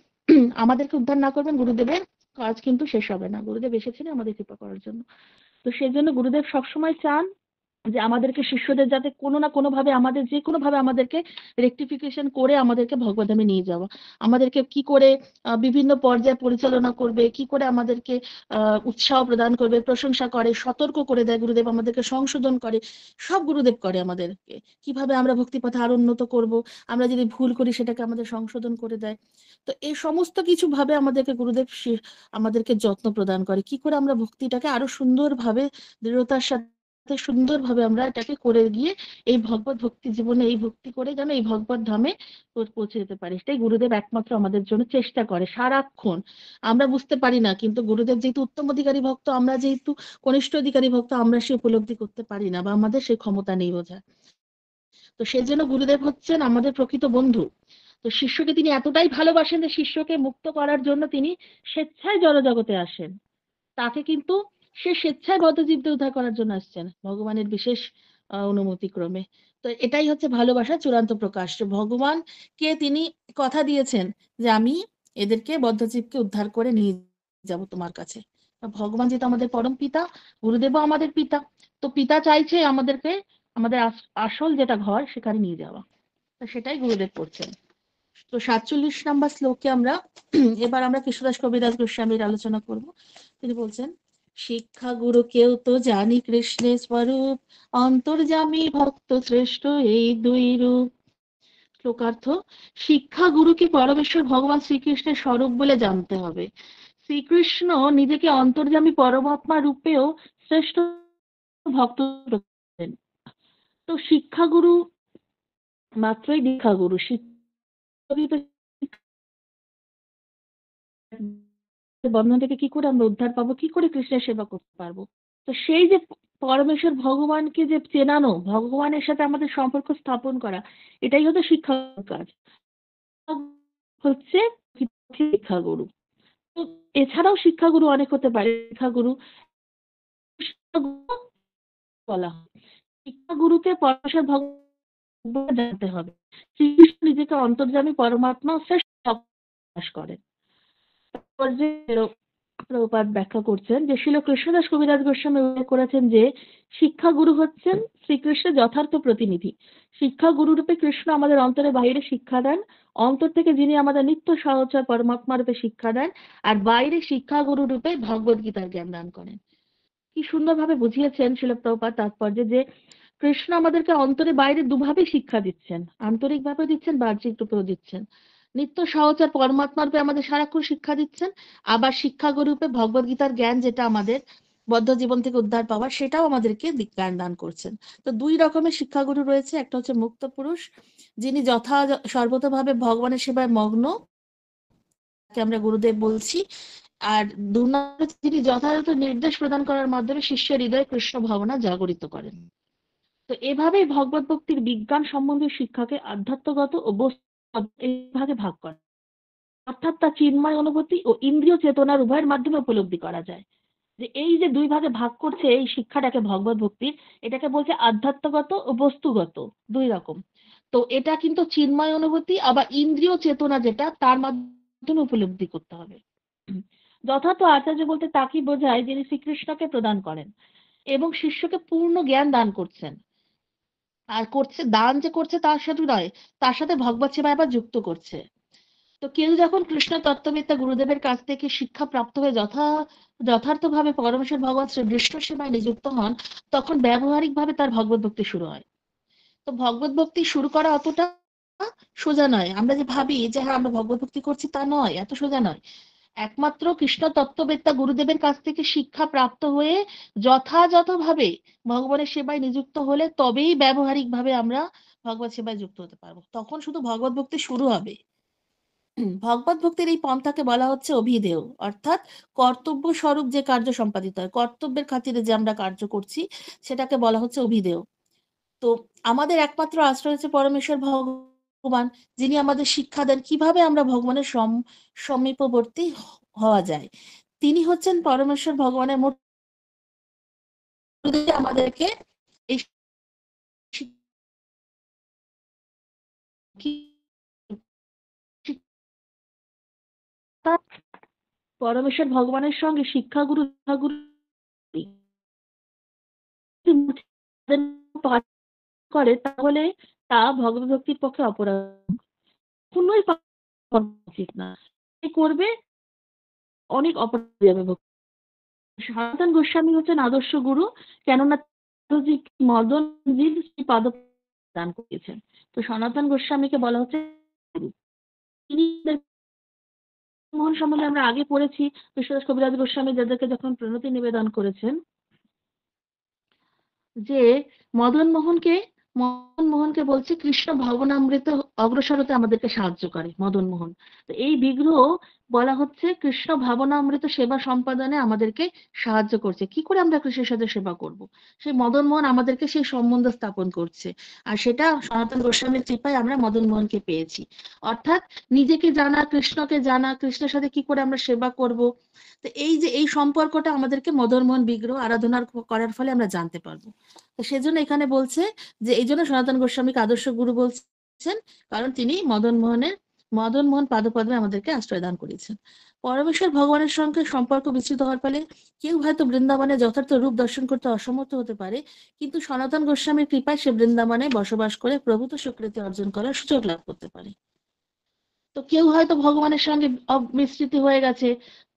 আমাদেরকে উদ্ধার না করবেন, গুরুদেবের কাজ কিন্তু শেষ হবে না। গুরুদেব এসেছেন আমাদের কৃপা করার জন্য। তো সেজন্য গুরুদেব সবসময় চান যে আমাদেরকে শিষ্যদের যাতে কোনো না কোনোভাবে আমাদের যে কোনোভাবে আমাদেরকে রেকটিফিকেশন করে আমাদেরকে ভগবদ্ধামে নিয়ে যাওয়া, আমাদেরকে কি করে বিভিন্ন পর্যায়ে পরিচালনা করবে, কি করে আমাদেরকে উৎসাহ প্রদান করবে, প্রশংসা করে, সতর্ক করে দেয় গুরুদেব, আমাদেরকে সংশোধন করে, সব গুরুদেব করে আমাদেরকে। কিভাবে আমরা ভক্তিপথে আরো উন্নত করব, আমরা যদি ভুল করি সেটাকে আমাদের সংশোধন করে দেয়। তো এই সমস্ত কিছু ভাবে আমাদেরকে গুরুদেব আমাদেরকে যত্ন প্রদান করে, কি করে আমরা ভক্তিটাকে আরো সুন্দরভাবে দৃঢ়তার সাথে সুন্দরভাবে আমরা এটাকে করে গিয়ে এই ভগবত ভক্তি জীবনে এই ভক্তি করে যেন এই ভগবত ধামে পৌঁছে যেতে পারি। সেটাই গুরুদেব একমাত্র আমাদের জন্য চেষ্টা করে সারাক্ষণ। আমরা বুঝতে পারি না, কিন্তু গুরুদেব যেহেতু উত্তম অধিকারী ভক্ত, আমরা যেহেতু কনিষ্ঠ অধিকারী ভক্ত, আমরা সে উপলব্ধি করতে পারি না বা আমাদের সেই ক্ষমতা নেই বোঝা। তো সেজন্য গুরুদেব হচ্ছেন আমাদের প্রকৃত বন্ধু। তো শিষ্যকে তিনি এতটাই ভালোবাসেন যে শিষ্যকে মুক্ত করার জন্য তিনি স্বেচ্ছায় জড়জগতে আসেন। তাকে কিন্তু সে স্বেচ্ছায় বদ্ধজীবদের উদ্ধার করার জন্য আসছেন ভগবানের বিশেষ অনুমতি ক্রমে। তো এটাই হচ্ছে ভালোবাসার চূড়ান্ত প্রকাশ, যে ভগবানকে তিনি কথা দিয়েছেন যে আমি এদেরকে বদ্ধজীবকে উদ্ধার করে নিয়ে যাব তোমার কাছে। ভগবান যেহেতু আমাদের পরম পিতা, গুরুদেবও আমাদের পিতা, তো পিতা চাইছে আমাদেরকে আমাদের আসল যেটা ঘর সেখানে নিয়ে যাওয়া। তো সেটাই গুরুদেব করছেন। তো 47 নম্বর শ্লোকে আমরা এবার আমরা কৃষ্ণদাস কবিরাজ গোস্বামীর আলোচনা করব। তিনি বলছেন, শিক্ষা গুরু কেউ তো জানি কৃষ্ণের স্বরূপ, অন্তর্যামী ভক্ত শ্রেষ্ঠ এই দুই রূপ। শ্লোকার্থ, শিক্ষা গুরুকে পরমেশ্বর ভগবান শ্রীকৃষ্ণের স্বরূপ বলে জানতে হবে। শ্রীকৃষ্ণ নিজেকে অন্তর্যামী পরমাত্মা রূপেও শ্রেষ্ঠ ভক্ত। তো শিক্ষা গুরু মাত্রই দীক্ষা গুরু, বন্ধন থেকে কি করে আমরা উদ্ধার পাবো, কি করে কৃষ্ণের সেবা করতে পারবো। তো সেই যে পরমেশ্বর ভগবানকে যে চেনানো, ভগবানের সাথে আমাদের সম্পর্ক স্থাপন করা, এটাই হচ্ছে শিক্ষার কাজ, হচ্ছে শিক্ষাগুরু। তো এছাড়াও শিক্ষাগুরু অনেক হতে পারে। শিক্ষাগুরু বলা হয়, শিক্ষাগুরুকে পরমেশ্বর ভগবান জানতে হবে। শ্রীকৃষ্ণ নিজেকে অন্তর্যামী পরমাত্মা শ্রেষ্ঠ প্রকাশ করেন। প্রভুপাদ ব্যাখ্যা করছেন যে শিল কৃষ্ণদাস কবিরাজ গোস্বামী উল্লেখ করেছেন যে শিক্ষাগুরু হচ্ছেন শ্রীকৃষ্ণের যথার্থ প্রতিনিধি। শিক্ষাগুরু রূপে কৃষ্ণ আমাদের অন্তরে বাইরে শিক্ষা দেন, অন্তর থেকে যিনি আমাদের নিত্য সহচর পরমাত্মা রূপে শিক্ষা দেন, আর বাইরে শিক্ষাগুরু রূপে ভগবদ গীতার জ্ঞান দান করেন। কি সুন্দরভাবে বুঝিয়েছেন শিল প্রভুপাদ তাৎপর্য, যে কৃষ্ণ আমাদেরকে অন্তরে বাইরে দুভাবে শিক্ষা দিচ্ছেন, আন্তরিক ভাবে দিচ্ছেন, বাহ্যিক রূপেও দিচ্ছেন। নিত্য সহচর পরমাত্মার রূপে আমাদের সারাক্ষণ শিক্ষা দিচ্ছেন, আবার শিক্ষাগুরু রূপে ভগবদ গীতার জ্ঞান, যেটা আমাদের বদ্ধ জীবন থেকে উদ্ধার পাওয়ার, সেটাও আমাদেরকে জ্ঞান দান করছেন। তো দুই রকমের শিক্ষাগুরু রয়েছে, একটা হচ্ছে মুক্ত পুরুষ, যিনি সর্বতভাবে ভগবানের সেবায় মগ্ন, তাকে আমরা গুরুদেব বলছি। আর দু নম্বরে যিনি যথাযথ নির্দেশ প্রদান করার মাধ্যমে শিষ্যের হৃদয়ে কৃষ্ণ ভাবনা জাগরিত করেন। তো এভাবেই ভগবত ভক্তির বিজ্ঞান সম্বন্ধীয় শিক্ষাকে আধ্যাত্মগত ও বস্তুগত এই ভাগে ভাগ করে, অর্থাৎ তা চিন্ময় অনুভূতি ও ইন্দ্রিয় চেতনার উভয়ের মাধ্যমে উপলব্ধি করা যায়। যে এই যে দুই ভাগে ভাগ করছে এই শিক্ষাটাকে ভগবত ভক্তির, এটাকে বলছে আধ্যাত্মগত ও বস্তুগত, দুই রকম। তো এটা কিন্তু চিন্ময় অনুভূতি আবার ইন্দ্রিয় চেতনা, যেটা তার মাধ্যমে উপলব্ধি করতে হবে। যথার্থ আচার্য বলতে তাকে বোঝায় যিনি শ্রীকৃষ্ণকে প্রদান করেন এবং শিষ্যকে পূর্ণ জ্ঞান দান করছেন। আর করছে, দান যে করছে তার সাথে নয়, তার সাথে ভগবত সেবা আবার যুক্ত করছে। তো কেউ যখন কৃষ্ণ তত্ত্ববিদ্যা গুরুদেবের কাছ থেকে শিক্ষা প্রাপ্ত হয়ে যথার্থভাবে পরমেশ্বর ভগবান শ্রী বিষ্ণু সেবায় নিযুক্ত হন, তখন ব্যবহারিক ভাবে তার ভগবত ভক্তি শুরু হয়। তো ভগবত ভক্তি শুরু করা অতটা সোজা নয়। আমরা যে ভাবি যে হ্যাঁ আমরা ভগবত ভক্তি করছি, তা নয়, এত সোজা নয়। একমাত্র কৃষ্ণ তত্ত্ববেত্তা গুরুদেবের কাছ থেকে শিক্ষা প্রাপ্ত হয়ে যথাযথভাবে ভগবানের সেবায় নিযুক্ত হলে তবেই ব্যবহারিক ভাবে আমরা ভগবত সেবায় যুক্ত হতে পারবো, তখন শুধু ভগবত ভক্তি শুরু হবে। ভগবত ভক্তির এই পন্থাকে বলা হচ্ছে অভিধেয়, অর্থাৎ কর্তব্য স্বরূপ যে কার্য সম্পাদিত হয়, কর্তব্যের খাতিরে যে আমরা কার্য করছি, সেটাকে বলা হচ্ছে অভিধেয়। তো আমাদের একমাত্র আশ্রয় হচ্ছে পরমেশ্বর ভগবান, যিনি আমাদের শিক্ষা দেন কিভাবে আমরা ভগবানের সমীপবর্তী হওয়া যায়। তিনি হচ্ছেন পরমেশ্বর ভগবানের মধ্যে আমাদেরকে এই শিক্ষা, পরমেশ্বর ভগবানের সঙ্গে শিক্ষাগুরু পাঠ করে তাহলে তা ভগবত ভক্তির পক্ষে অপরাধ, কোনোই পাপ করা উচিত না। করবে অনেক অপরাধ হয়ে যাবে। সনাতন গোস্বামী হচ্ছেন আদর্শ গুরু, কেননা মদনজির শ্রী পাদ দান করেছেন। তো সনাতন গোস্বামীকে বলা হচ্ছে গুরু। তিনি মোহন সম্বন্ধে আমরা আগে পড়েছি, কৃষ্ণদাস কবিরাজ গোস্বামী যাদেরকে যখন প্রণতি নিবেদন করেছেন, যে মদন মোহনকে বলছে কৃষ্ণ ভবনামৃত অগ্রসর হতে আমাদেরকে সাহায্য করে মদন মোহন। তো এই বিগ্রহ বলা হচ্ছে কৃষ্ণ ভাবনামৃত সেবা সম্পাদনে আমাদেরকে সাহায্য করছে। কি করে আমরা কৃষ্ণের সাথে সেবা করব, সেই মদন মোহন আমাদেরকে সেই সম্বন্ধ স্থাপন করছে। আর সেটা সনাতন গোস্বামীর কৃপায় আমরা মদন মোহনকে পেয়েছি। অর্থাৎ নিজেকে জানা, কৃষ্ণকে জানা, কৃষ্ণের সাথে কি করে আমরা সেবা করব, তো এই যে এই সম্পর্কটা আমাদেরকে মদন মোহন বিগ্রহ আরাধনা করার ফলে আমরা জানতে পারবো। তো সেজন্য এখানে বলছে যে এই জন্য সনাতন গোস্বামীকে আদর্শ গুরু বলছেন, কারণ তিনি মদন মোহন পাদপদ্মে আমাদেরকে আশ্রয় দান করেছেন। পরমেশ্বর ভগবানের সঙ্গে সম্পর্ক বিস্তৃত হওয়ার ফলে কেউ হয়তো বৃন্দাবনে যথার্থ রূপ দর্শন করতে অসমর্থ হতে পারে, কিন্তু সনাতন গোস্বামীর কৃপায় সে বৃন্দাবনে বসবাস করে প্রভূত স্বীকৃতি অর্জন করার সুযোগ লাভ করতে পারে। তো কেউ হয়তো ভগবানের সঙ্গে মিশ্রিত হয়ে গেছে,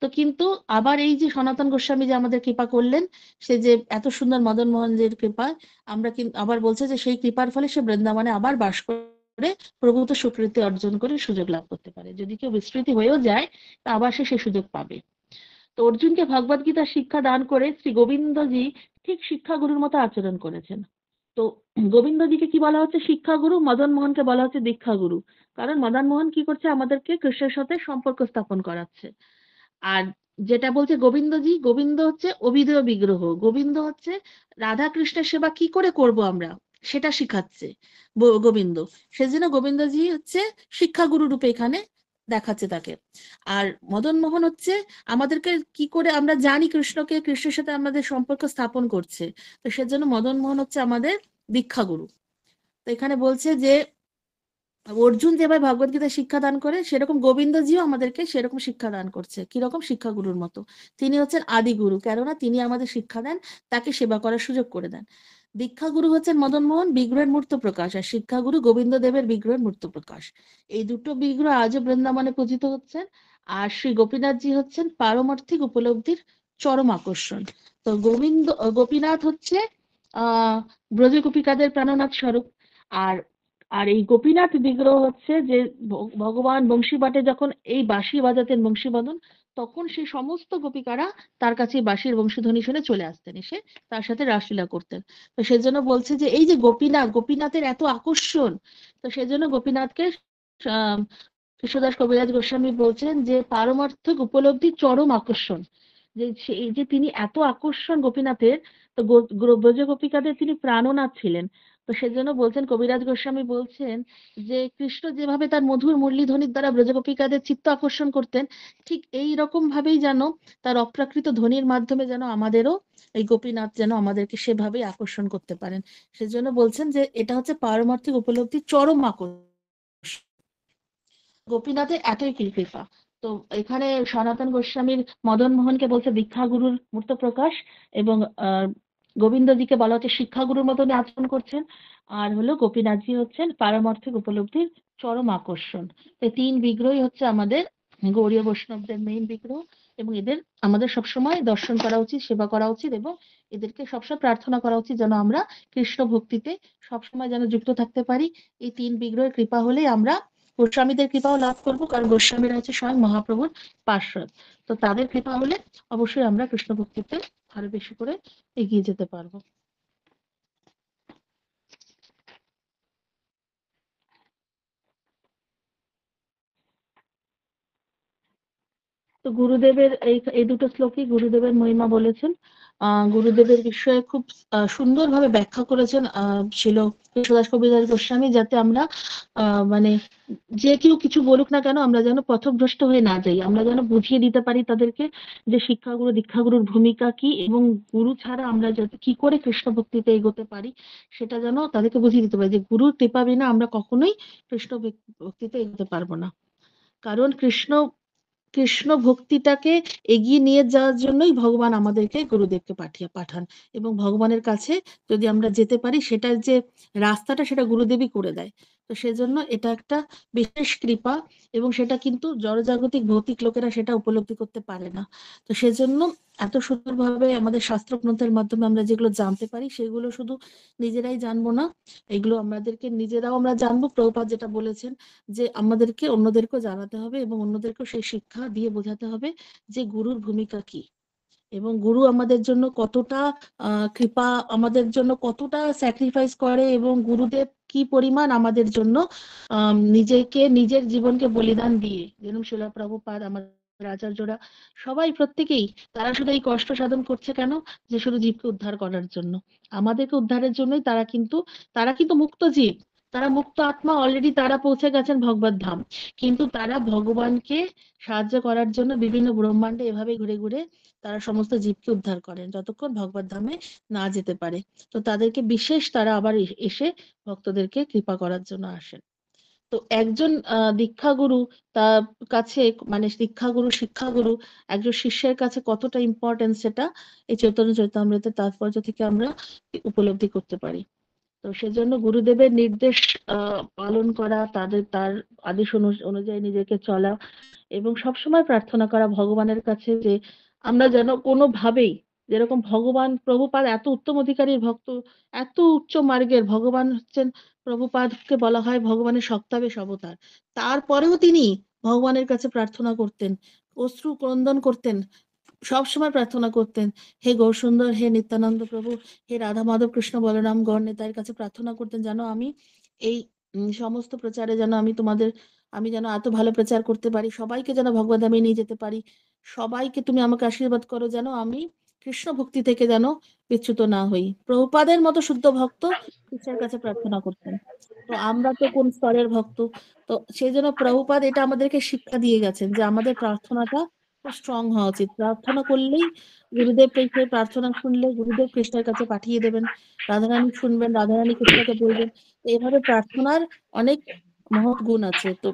তো কিন্তু আবার এই যে সনাতন গোস্বামী যে আমাদের কৃপা করলেন, সে যে এত সুন্দর মদন মোহনজির কৃপা, আমরা কিন্তু আবার বলছে যে সেই কৃপার ফলে সে বৃন্দাবনে আবার বাস করে প্রভূত স্বীকৃতি অর্জন করে সুযোগ লাভ করতে পারে। যদি কেউ বিস্মৃতি হয়েও যায়, তা আবার সে সেই সুযোগ পাবে। তো অর্জুনকে ভগবদ গীতা শিক্ষা দান করে শ্রী গোবিন্দজি ঠিক শিক্ষাগুরুর মতো আচরণ করেছেন। তো গোবিন্দজিকে কি বলা হচ্ছে? শিক্ষাগুরু। মদন মোহনকে বলা হচ্ছে দীক্ষাগুরু। কারণ মদন মোহন কি করছে? আমাদেরকে কৃষ্ণের সাথে সম্পর্ক স্থাপন করাচ্ছে। আর যেটা বলছে গোবিন্দজি, গোবিন্দ হচ্ছে অভিধেয় বিগ্রহ। গোবিন্দ হচ্ছে রাধা কৃষ্ণের সেবা কি করে করব আমরা, সেটা শিখাচ্ছে গোবিন্দ। সেজন্য গোবিন্দজি হচ্ছে শিক্ষাগুরু রূপে এখানে দেখাচ্ছে তাকে। আর মদন মোহন হচ্ছে আমাদেরকে কি করে আমরা জানি কৃষ্ণকে, কৃষ্ণের সাথে আমাদের সম্পর্ক স্থাপন করছে। তো সেজন্য মদন মোহন হচ্ছে আমাদের দীক্ষাগুরু। তো এখানে বলছে যে অর্জুন যেভাবে ভগবদ্গীতা শিক্ষা দান করে, সেরকম গোবিন্দজিও আমাদেরকে সেরকম শিক্ষা দান করছে। কিরকম? শিক্ষাগুরুর মতো। তিনি হচ্ছেন আদি গুরু, কেননা তিনি আমাদের শিক্ষা দেন, তাকে সেবা করার সুযোগ করে দেন। দীক্ষাগুরু হচ্ছেন মদন মোহন, বিগ্রহের মূর্ত প্রকাশ, আর শিক্ষাগুরু গোবিন্দ দেবের বিগ্রহের মূর্ত প্রকাশ। এই দুটো বিগ্রহ আজও বৃন্দাবনে পূজিত হচ্ছেন। আর শ্রী গোপীনাথজি হচ্ছেন পারমার্থিক উপলব্ধির চরম আকর্ষণ। তো গোপীনাথ হচ্ছে ব্রজ গোপিকাদের প্রাণনাথ স্বরূপ। আর আর এই গোপীনাথ বিগ্রহ হচ্ছে যে ভগবান বংশীবাটে যখন এই বাঁশি বাজাতেন, বংশী বাদন, তখন সেই সমস্ত গোপিকারা তার কাছে এই বাঁশির বংশধ্বনি শুনে চলে আসতেন, এসে তার সাথে রাসলীলা করতেন। তো সেজন্য বলছে যে এই যে গোপীনাথের এত আকর্ষণ, তো সেজন্য গোপীনাথকে আহ কৃষ্ণদাস কবিরাজ গোস্বামী বলছেন যে পারমার্থিক উপলব্ধি চরম আকর্ষণ। যে এই যে তিনি এত আকর্ষণ গোপীনাথের, তো ব্রজ গোপিকাদের তিনি প্রাণনাথ ছিলেন। তো সেজন্য বলছেন, কবিরাজ গোস্বামী বলছেন যে কৃষ্ণ যেভাবে তার মধুর মুরলীধ্বনির দ্বারা ব্রজগোপিকাদের চিত্ত আকর্ষণ করতেন, ঠিক এই রকম ভাবেই যেন তার অপ্রাকৃত ধ্বনির মাধ্যমে যেন আমাদেরও এই গোপীনাথ যেন আমাদেরকে সেভাবেই আকর্ষণ করতে পারেন। সেজন্য বলছেন যে এটা হচ্ছে পারমার্থিক উপলব্ধি চরম আকর্ষণ। গোপীনাথের এতই কৃপা। তো এখানে সনাতন গোস্বামীর মদন মোহনকে বলছে দীক্ষা গুরুর মূর্ত প্রকাশ, এবং গোবিন্দজিকে বলা হচ্ছে শিক্ষাগুরুর মতন আচরণ করছেন। আর হলো গোপীনাথজি হচ্ছেন পারমার্থিক উপলব্ধির চরম আকর্ষণ। এই তিন বিগ্রহই হচ্ছে আমাদের গৌড়ীয় বৈষ্ণবদের মেইন বিগ্রহ, এবং এদের আমাদের সবসময় দর্শন করা উচিত, সেবা করা উচিত, এবং এদেরকে সবসময় প্রার্থনা করা উচিত যেন আমরা কৃষ্ণ ভক্তিতে সবসময় যেন যুক্ত থাকতে পারি। এই তিন বিগ্রহের কৃপা হলেই আমরা গোস্বামীদের কৃপাও লাভ করবো, কারণ গোস্বামীরা হচ্ছে স্বয়ং মহাপ্রভুর পার্শ্বদ। তো তাদের কৃপা হলে অবশ্যই আমরা কৃষ্ণ ভক্তিতে আরো বেশি করে এগিয়ে যেতে পারবো। তো গুরুদেবের এই দুটো শ্লোকই গুরুদেবের মহিমা বলেছেন। গুরুদেবের বিষয়ে খুব সুন্দরভাবে ব্যাখ্যা করেছেন ছিল কৃষ্ণদাস কবিরাজ গোস্বামী, যাতে আমরা মানে যে কেউ কিছু বলুক না কেন, আমরা যেন পথভ্রষ্ট হয়ে না যাই, আমরা যেন বুঝিয়ে দিতে পারি তাদেরকে যে শিক্ষাগুরু দীক্ষাগুরুর ভূমিকা কি, এবং গুরু ছাড়া আমরা যাতে কি করে কৃষ্ণ ভক্তিতে এগোতে পারি, সেটা যেন তাদেরকে বুঝিয়ে দিতে পারি যে গুরুর কৃপা বিনা আমরা কখনোই কৃষ্ণ ভক্তিতে এগোতে পারবো না। কারণ কৃষ্ণ কৃষ্ণ ভক্তিটাকে এগিয়ে নিয়ে যাওয়ার জন্যই ভগবান আমাদেরকে গুরুদেবকে পাঠান, এবং ভগবানের কাছে যদি আমরা যেতে পারি সেটার যে রাস্তাটা সেটা গুরুদেবই করে দেয়। তো সেজন্য এটা একটা বিশেষ কৃপা, এবং সেটা কিন্তু জড়জাগতিক ভৌতিক লোকেরা সেটা উপলব্ধি করতে পারে না। তো সেজন্য এত সুন্দরভাবে আমাদের শাস্ত্র গ্রন্থের মাধ্যমে আমরা যেগুলো জানতে পারি সেগুলো শুধু নিজেরাই জানবো না, এগুলো আমাদেরকে নিজেরাও আমরা জানবো। প্রভুপাদ যেটা বলেছেন যে আমাদেরকে অন্যদেরকেও জানাতে হবে এবং অন্যদেরকেও সেই শিক্ষা দিয়ে বোঝাতে হবে যে গুরুর ভূমিকা কি, এবং গুরু আমাদের জন্য কতটা কৃপা, আমাদের জন্য কতটা স্যাক্রিফাইস করে, এবং গুরুদেব কি পরিমাণ আমাদের জন্য নিজের জীবনকে বলিদান দিয়ে, যেরকম শিলা প্রভুপাদ, আমাদের আচার্যরা, সবাই প্রত্যেকেই তারা শুধু এই কষ্ট সাধন করছে কেন, যে শুধু জীবকে উদ্ধার করার জন্য, আমাদেরকে উদ্ধারের জন্যই। তারা কিন্তু মুক্ত জীব, তারা মুক্ত আত্মা, অলরেডি তারা পৌঁছে গেছেন ভগবত ধাম, কিন্তু তারা ভগবানকে সাহায্য করার জন্য বিভিন্ন ব্রহ্মাণ্ডে এভাবে ঘুরে ঘুরে তারা সমস্ত জীবকে উদ্ধার করেন যতক্ষণ ভগবত ধামে না যেতে পারে। তো তাদেরকে বিশেষ তারা আবার এসে ভক্তদেরকে কৃপা করার জন্য আসেন। তো একজন দীক্ষাগুরু তার কাছে, মানে দীক্ষাগুরু শিক্ষাগুরু একজন শিষ্যের কাছে কতটা ইম্পর্টেন্স, সেটা এই চৈতন্য চরিতামৃতের তাৎপর্য থেকে আমরা উপলব্ধি করতে পারি। তো সেজন্য গুরুদেবের নির্দেশ পালন করা, তার আদেশ অনুযায়ী নিজেকে চলা, এবং সবসময় প্রার্থনা করা ভগবানের কাছে যে আমরা যেন কোনোভাবেই, যেরকম ভগবান প্রভুপাদ এত উত্তম অধিকারীর ভক্ত, এত উচ্চ মার্গের ভগবান হচ্ছেন, প্রভুপাদকে বলা হয় ভগবানের সপ্তাবেশ অবতার, তারপরেও তিনি ভগবানের কাছে প্রার্থনা করতেন, অশ্রু ক্রন্দন করতেন, সব সময় প্রার্থনা করতেন, হে গৌরসুন্দর, হে নিত্যানন্দ প্রভু, হে রাধা মাধব কৃষ্ণ বলরাম গণ নেতার কাছে প্রার্থনা করতেন, যেন আমি এই সমস্ত প্রচারে যেন আমি যেন এত ভালো প্রচার করতে পারি, সবাইকে যেন ভগবত ধামে নিয়ে যেতে পারি, সবাইকে তুমি আমাকে আশীর্বাদ করো যেন আমি কৃষ্ণ ভক্তি থেকে যেন বিচ্যুত না হই। প্রভুপাদের মতো শুদ্ধ ভক্ত কৃষ্ণের কাছে প্রার্থনা করতেন। তো আমরা তো কোন স্তরের ভক্ত, তো সেই জন্য প্রভুপাদ এটা আমাদেরকে শিক্ষা দিয়ে গেছেন যে আমাদের প্রার্থনাটা খুব স্ট্রং হওয়া উচিত। প্রার্থনা করলেই গুরুদেব কৃষ্ণের প্রার্থনা শুনলে গুরুদেব কৃষ্ণের কাছে পাঠিয়ে দেবেন, রাধারানী শুনবেন, রাধারানী কৃষ্ণকে বলবেন। তো এভাবে প্রার্থনার অনেক মহৎ গুণ আছে। তো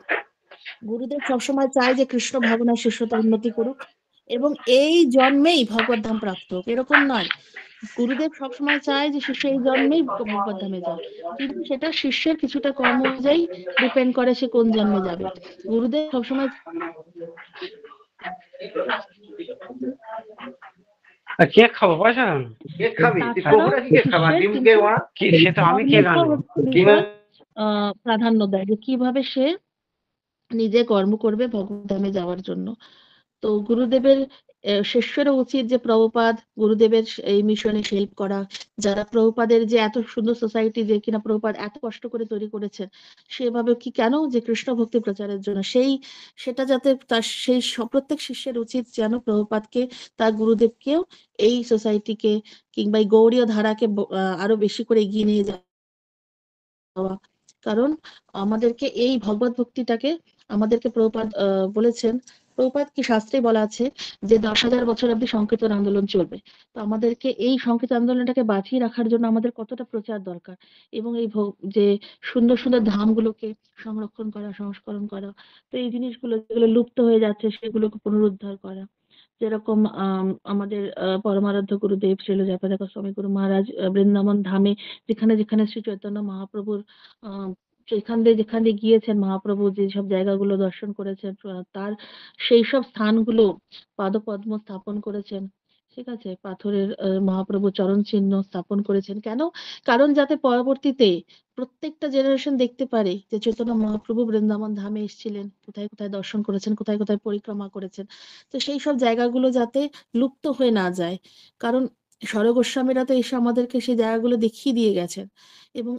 গুরুদেব সবসময় চায় যে কৃষ্ণ ভাবনার শিষ্যতা উন্নতি করুক এবং এই জন্মেই ভগবত ধাম প্রাপ্ত হোক, এরকম নয়। গুরুদেব সবসময় চায় যে শিষ্য এই জন্মেই ভগবত ধামে যাক, কিন্তু সেটা শিষ্যের কিছুটা কর্ম অনুযায়ী ডিপেন্ড করে সে কোন জন্মে যাবে। গুরুদেব সবসময় কেক খাবো, পয়সা কেন? কেক খাবি? তুই তাছাড়াও কোকুটা কি কেক খাবা? শিষ্যের ডিম কিন্তু কেক মা? কি সে তো আমি কেক ধর্মটা আনবো। হচ্ছে বিশাল প্রাধান্য দেয় যে কিভাবে সে নিজে কর্ম করবে ভগবত ধামে যাওয়ার জন্য। তো গুরুদেবের শিষ্যেরও উচিত যে প্রভুপাদ গুরুদেবের এই মিশনে হেল্প করা, যারা প্রভুপাদের যে এত সুন্দর সোসাইটি যে কিনা প্রভুপাদ এত কষ্ট করে তৈরি করেছেন, সেভাবে কি কেন যে কৃষ্ণ ভক্তি প্রচারের জন্য সেটা যাতে তার প্রত্যেক শিষ্যের উচিত যেন প্রভুপাদকে, তার গুরুদেবকেও এই সোসাইটিকে কিংবা এই গৌড়ীয় ধারাকে আরো বেশি করে এগিয়ে নিয়ে যাওয়া। কারণ আমাদেরকে এই ভগবত ভক্তিটাকে আমাদেরকে প্রভুপাদ বলেছেন, প্রভুপাদ কি শাস্ত্রে বলা আছে যে 10,000 বছর অব্দি সংকীর্তন আন্দোলন চলবে। তো আমাদেরকে এই সংকীর্তন আন্দোলনটাকে বাঁচিয়ে রাখার জন্য আমাদের কতটা প্রচার দরকার, এবং এই যে সুন্দর সুন্দর ধামগুলোকে সংরক্ষণ করা, সংস্করণ করা, তো এই জিনিসগুলো যেগুলো লুপ্ত হয়ে যাচ্ছে সেগুলোকে পুনরুদ্ধার করা। যেরকম আমাদের পরমারাধ্য গুরুদেব শ্রীল জয়প্রদ গোস্বামী গুরু মহারাজ বৃন্দাবন ধামে যেখানে যেখানে শ্রী চৈতন্য মহাপ্রভুর যেখানে গিয়েছেন, মহাপ্রভু যেসব জায়গাগুলো দর্শন করেছেন, তার সেই সব স্থানগুলো পাদপদ্ম স্থাপন করেছেন, ঠিক আছে, পাথরের মহাপ্রভু চরণ চিহ্ন স্থাপন করেছেন। কেন? কারণ যাতে পরবর্তীতে প্রত্যেকটা জেনারেশন দেখতে পারে যে চৈতন্য মহাপ্রভু বৃন্দাবন ধামে এসেছিলেন, কোথায় কোথায় দর্শন করেছেন, কোথায় কোথায় পরিক্রমা করেছেন। তো সেই সব জায়গাগুলো যাতে লুপ্ত হয়ে না যায়, কারণ স্বরগোস্বামীরা তো এসে আমাদেরকে সেই জায়গাগুলো দেখিয়ে দিয়ে গেছেন, এবং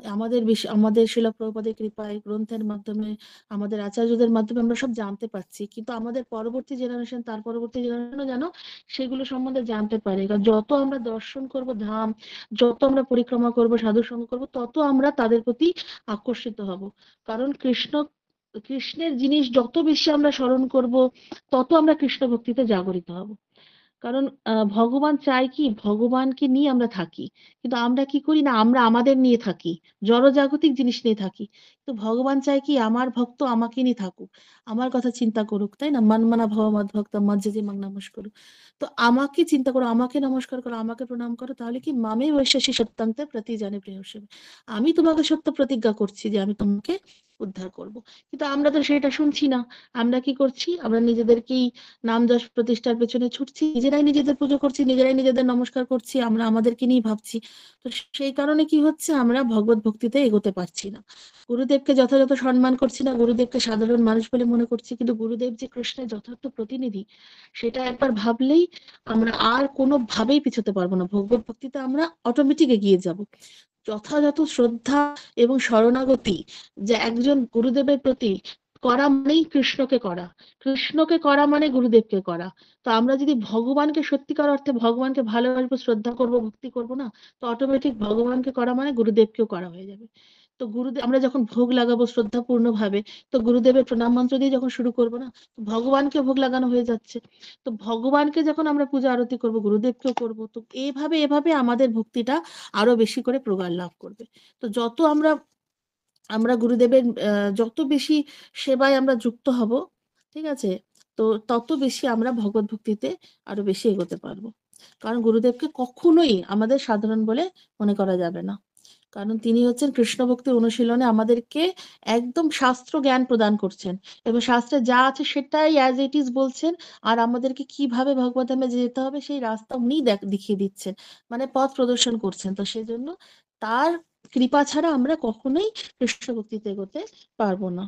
আমাদের শিলা প্রভুপাদের কৃপায় গ্রন্থের মাধ্যমে, আমাদের আচার্যদের মাধ্যমে আমরা সব জানতে পারছি, কিন্তু আমাদের পরবর্তী জেনারেশন, তার পরবর্তী জেনারেশনও যেন সেগুলো সম্বন্ধে জানতে পারে। কারণ যত আমরা দর্শন করব ধাম, যত আমরা পরিক্রমা করব, সাধু সঙ্গ করব, তত আমরা তাদের প্রতি আকর্ষিত হব। কারণ কৃষ্ণের জিনিস যত বেশি আমরা স্মরণ করব, তত আমরা কৃষ্ণ ভক্তিতে জাগরিত হব। কারণ ভগবান চায় কি ভগবানকে নিয়ে আমরা থাকি, কিন্তু আমরা কি করি না, আমরা আমাদের নিয়ে থাকি, জড়জাগতিক জিনিস নিয়ে থাকি। তো ভগবান চায় কি আমার ভক্ত আমাকে নিয়ে থাকুক, আমার কথা চিন্তা করুক, তাই না? মন মানা ভব মদ ভক্ত মজ্জে মাং নমস্কার। তো আমাকে চিন্তা করো, আমাকে নমস্কার করো, আমাকে প্রণাম করো, তাহলে কি মামে বৈশ্বাসী সত্যান্তে প্রতি জানে প্রিয় সেবে। আমি তোমাকে সত্য প্রতিজ্ঞা করছি যে আমি তোমাকে উদ্ধার করব। কিন্তু আমরা তো সেটা শুনছি না। আমরা কি করছি, আমরা নিজেদেরকেই নাম যশ প্রতিষ্ঠার পেছনে ছুটছি, নিজেরাই নিজেদের পুজো করছি, নিজেরাই নিজেদের নমস্কার করছি, আমরা আমাদেরকে নিয়ে ভাবছি। তো সেই কারণে কি হচ্ছে, আমরা ভগবত ভক্তিতে এগোতে পারছি না। গুরুদেবকে যথাযথ সম্মান করছি না, গুরুদেবকে সাধারণ মানুষ বলে মনে করছি, কিন্তু গুরুদেব যে কৃষ্ণের যথার্থ প্রতিনিধি সেটা একবার ভাবলেই আমরা আর কোনো ভাবেই পিছোতে পারবো না। ভগবত ভক্তিতে আমরা অটোমেটিক এগিয়ে যাব। যথাযথ শ্রদ্ধা এবং শরণাগতি যে একজন গুরুদেবের প্রতি করা মানেই কৃষ্ণকে করা, কৃষ্ণকে করা মানে গুরুদেবকে করা। তো আমরা যদি ভগবানকে সত্যিকার অর্থে ভগবানকে ভালোবাসবো, শ্রদ্ধা করব, ভক্তি করব না, তো অটোমেটিক ভগবানকে করা মানে গুরুদেবকেও করা হয়ে যাবে। তো গুরুদেব আমরা যখন ভোগ লাগাবো শ্রদ্ধাপূর্ণ ভাবে, তো গুরুদেবের প্রণাম মন্ত্র দিয়ে যখন শুরু করবো না, তো ভগবানকে ভোগ লাগানো হয়ে যাচ্ছে। তো ভগবানকে যখন আমরা পূজা আরতি করব, গুরুদেবকেও করব, তো এভাবে এভাবে আমাদের ভক্তিটা আরো বেশি করে প্রগাঢ় লাভ করবে। তো যত আমরা আমরা গুরুদেবের যত বেশি সেবায় আমরা যুক্ত হব, ঠিক আছে, তো তত বেশি আমরা ভগবত ভক্তিতে আরো বেশি এগোতে পারবো। কারণ গুরুদেবকে কখনোই আমাদের সাধারণ বলে মনে করা যাবে না। কারণ তিনি হচ্ছেন কৃষ্ণ ভক্তির অনুশীলনে আমাদেরকে একদম শাস্ত্র জ্ঞান প্রদান করছেন, এবং শাস্ত্রে যা আছে সেটাই অ্যাজ ইট ইজ বলছেন। আর আমাদেরকে কিভাবে ভগবত ধামে যেতে হবে সেই রাস্তা উনি দেখিয়ে দিচ্ছেন, মানে পথ প্রদর্শন করছেন। তো সেজন্য তার কৃপা ছাড়া আমরা কখনোই কৃষ্ণ ভক্তিতে এগোতে পারবো না।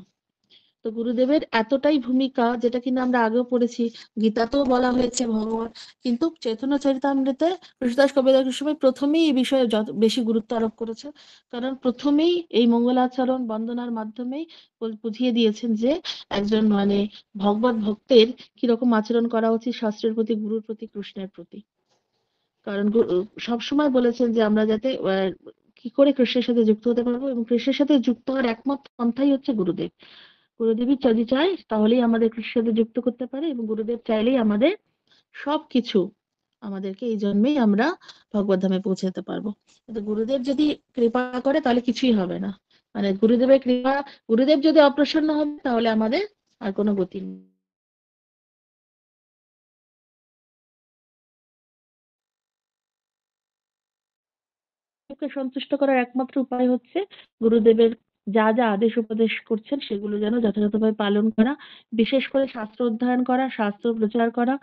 তো গুরুদেবের এতটাই ভূমিকা, যেটা কিনা আমরা আগেও পড়েছি, গীতাতেও বলা হয়েছে ভগবান, কিন্তু চৈতন্য চরিতামৃতে কৃষ্ণদাস কবিরাজ গোস্বামী প্রথমেই এই বিষয়ে যত বেশি গুরুত্ব আরোপ করেছে। কারণ প্রথমেই এই মঙ্গলাচরণ বন্দনার মাধ্যমেই বুঝিয়ে দিয়েছেন যে একজন মানে ভগবত ভক্তের কিরকম আচরণ করা উচিত শাস্ত্রের প্রতি, গুরুর প্রতি, কৃষ্ণের প্রতি। কারণ সবসময় বলেছেন যে আমরা যাতে কি করে কৃষ্ণের সাথে যুক্ত হতে পারবো, এবং কৃষ্ণের সাথে যুক্ত হওয়ার একমাত্র পন্থাই হচ্ছে গুরুদেব। গুরুদেবই যদি চায় তাহলেই আমাদের কৃষ্ণের সাথে যুক্ত করতে পারে, এবং গুরুদেব চাইলেই আমাদের সবকিছু, আমাদেরকে এই জন্মেই আমরা ভগবত ধামে পৌঁছাতে পারবো। কিন্তু গুরুদেব যদি কৃপা করে তাহলে কিছুই হবে না। মানে গুরুদেবের কৃপা, গুরুদেব যদি অপ্রসন্ন হবে তাহলে আমাদের আর কোনো গতি নেই। গুরুদেবকে সন্তুষ্ট করার একমাত্র উপায় হচ্ছে গুরুদেবের যা যা আদেশ উপদেশ করছেন সেগুলো যেন যথাযথভাবে পালন করা, বিশেষ করে শাস্ত্র অধ্যয়ন করা, শাস্ত্র প্রচার করা,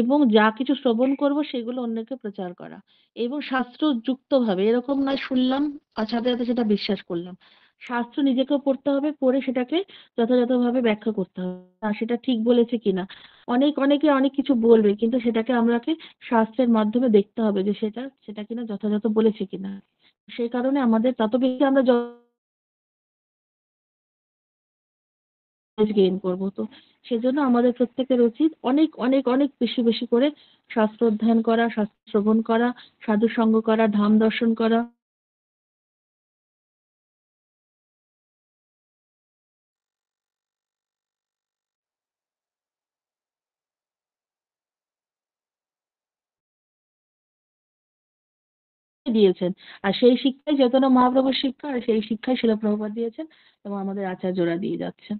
এবং যা কিছু শ্রবণ করব সেগুলো অন্যকে প্রচার করা, এবং শাস্ত্র যুক্ত ভাবে, এরকম নয় শুনলাম আর সাথে সাথে সেটা বিশ্বাস করলাম। শাস্ত্র নিজেকেও পড়তে হবে, পড়ে সেটাকে যথাযথভাবে ব্যাখ্যা করতে হবে, আর সেটা ঠিক বলেছে কিনা। অনেকে অনেক কিছু বলবে, কিন্তু সেটাকে আমরাকে শাস্ত্রের মাধ্যমে দেখতে হবে যে সেটা সেটা কিনা যথাযথ বলেছে কিনা। সেই কারণে আমাদের তত বেশি আমরা নলেজ গেইন করবো। তো সেজন্য আমাদের প্রত্যেকের উচিত অনেক অনেক অনেক বেশি বেশি করে শাস্ত্র অধ্যয়ন করা, শাস্ত্র শ্রবণ করা, সাধু সঙ্গ করা, ধাম দর্শন করা। দিয়েছেন। আর সেই শিক্ষাই চৈতন্য মহাপ্রভুর শিক্ষা, আর সেই শিক্ষাই শিল প্রভুপাদ দিয়েছেন, এবং আমাদের আচার্যরা দিয়ে যাচ্ছেন।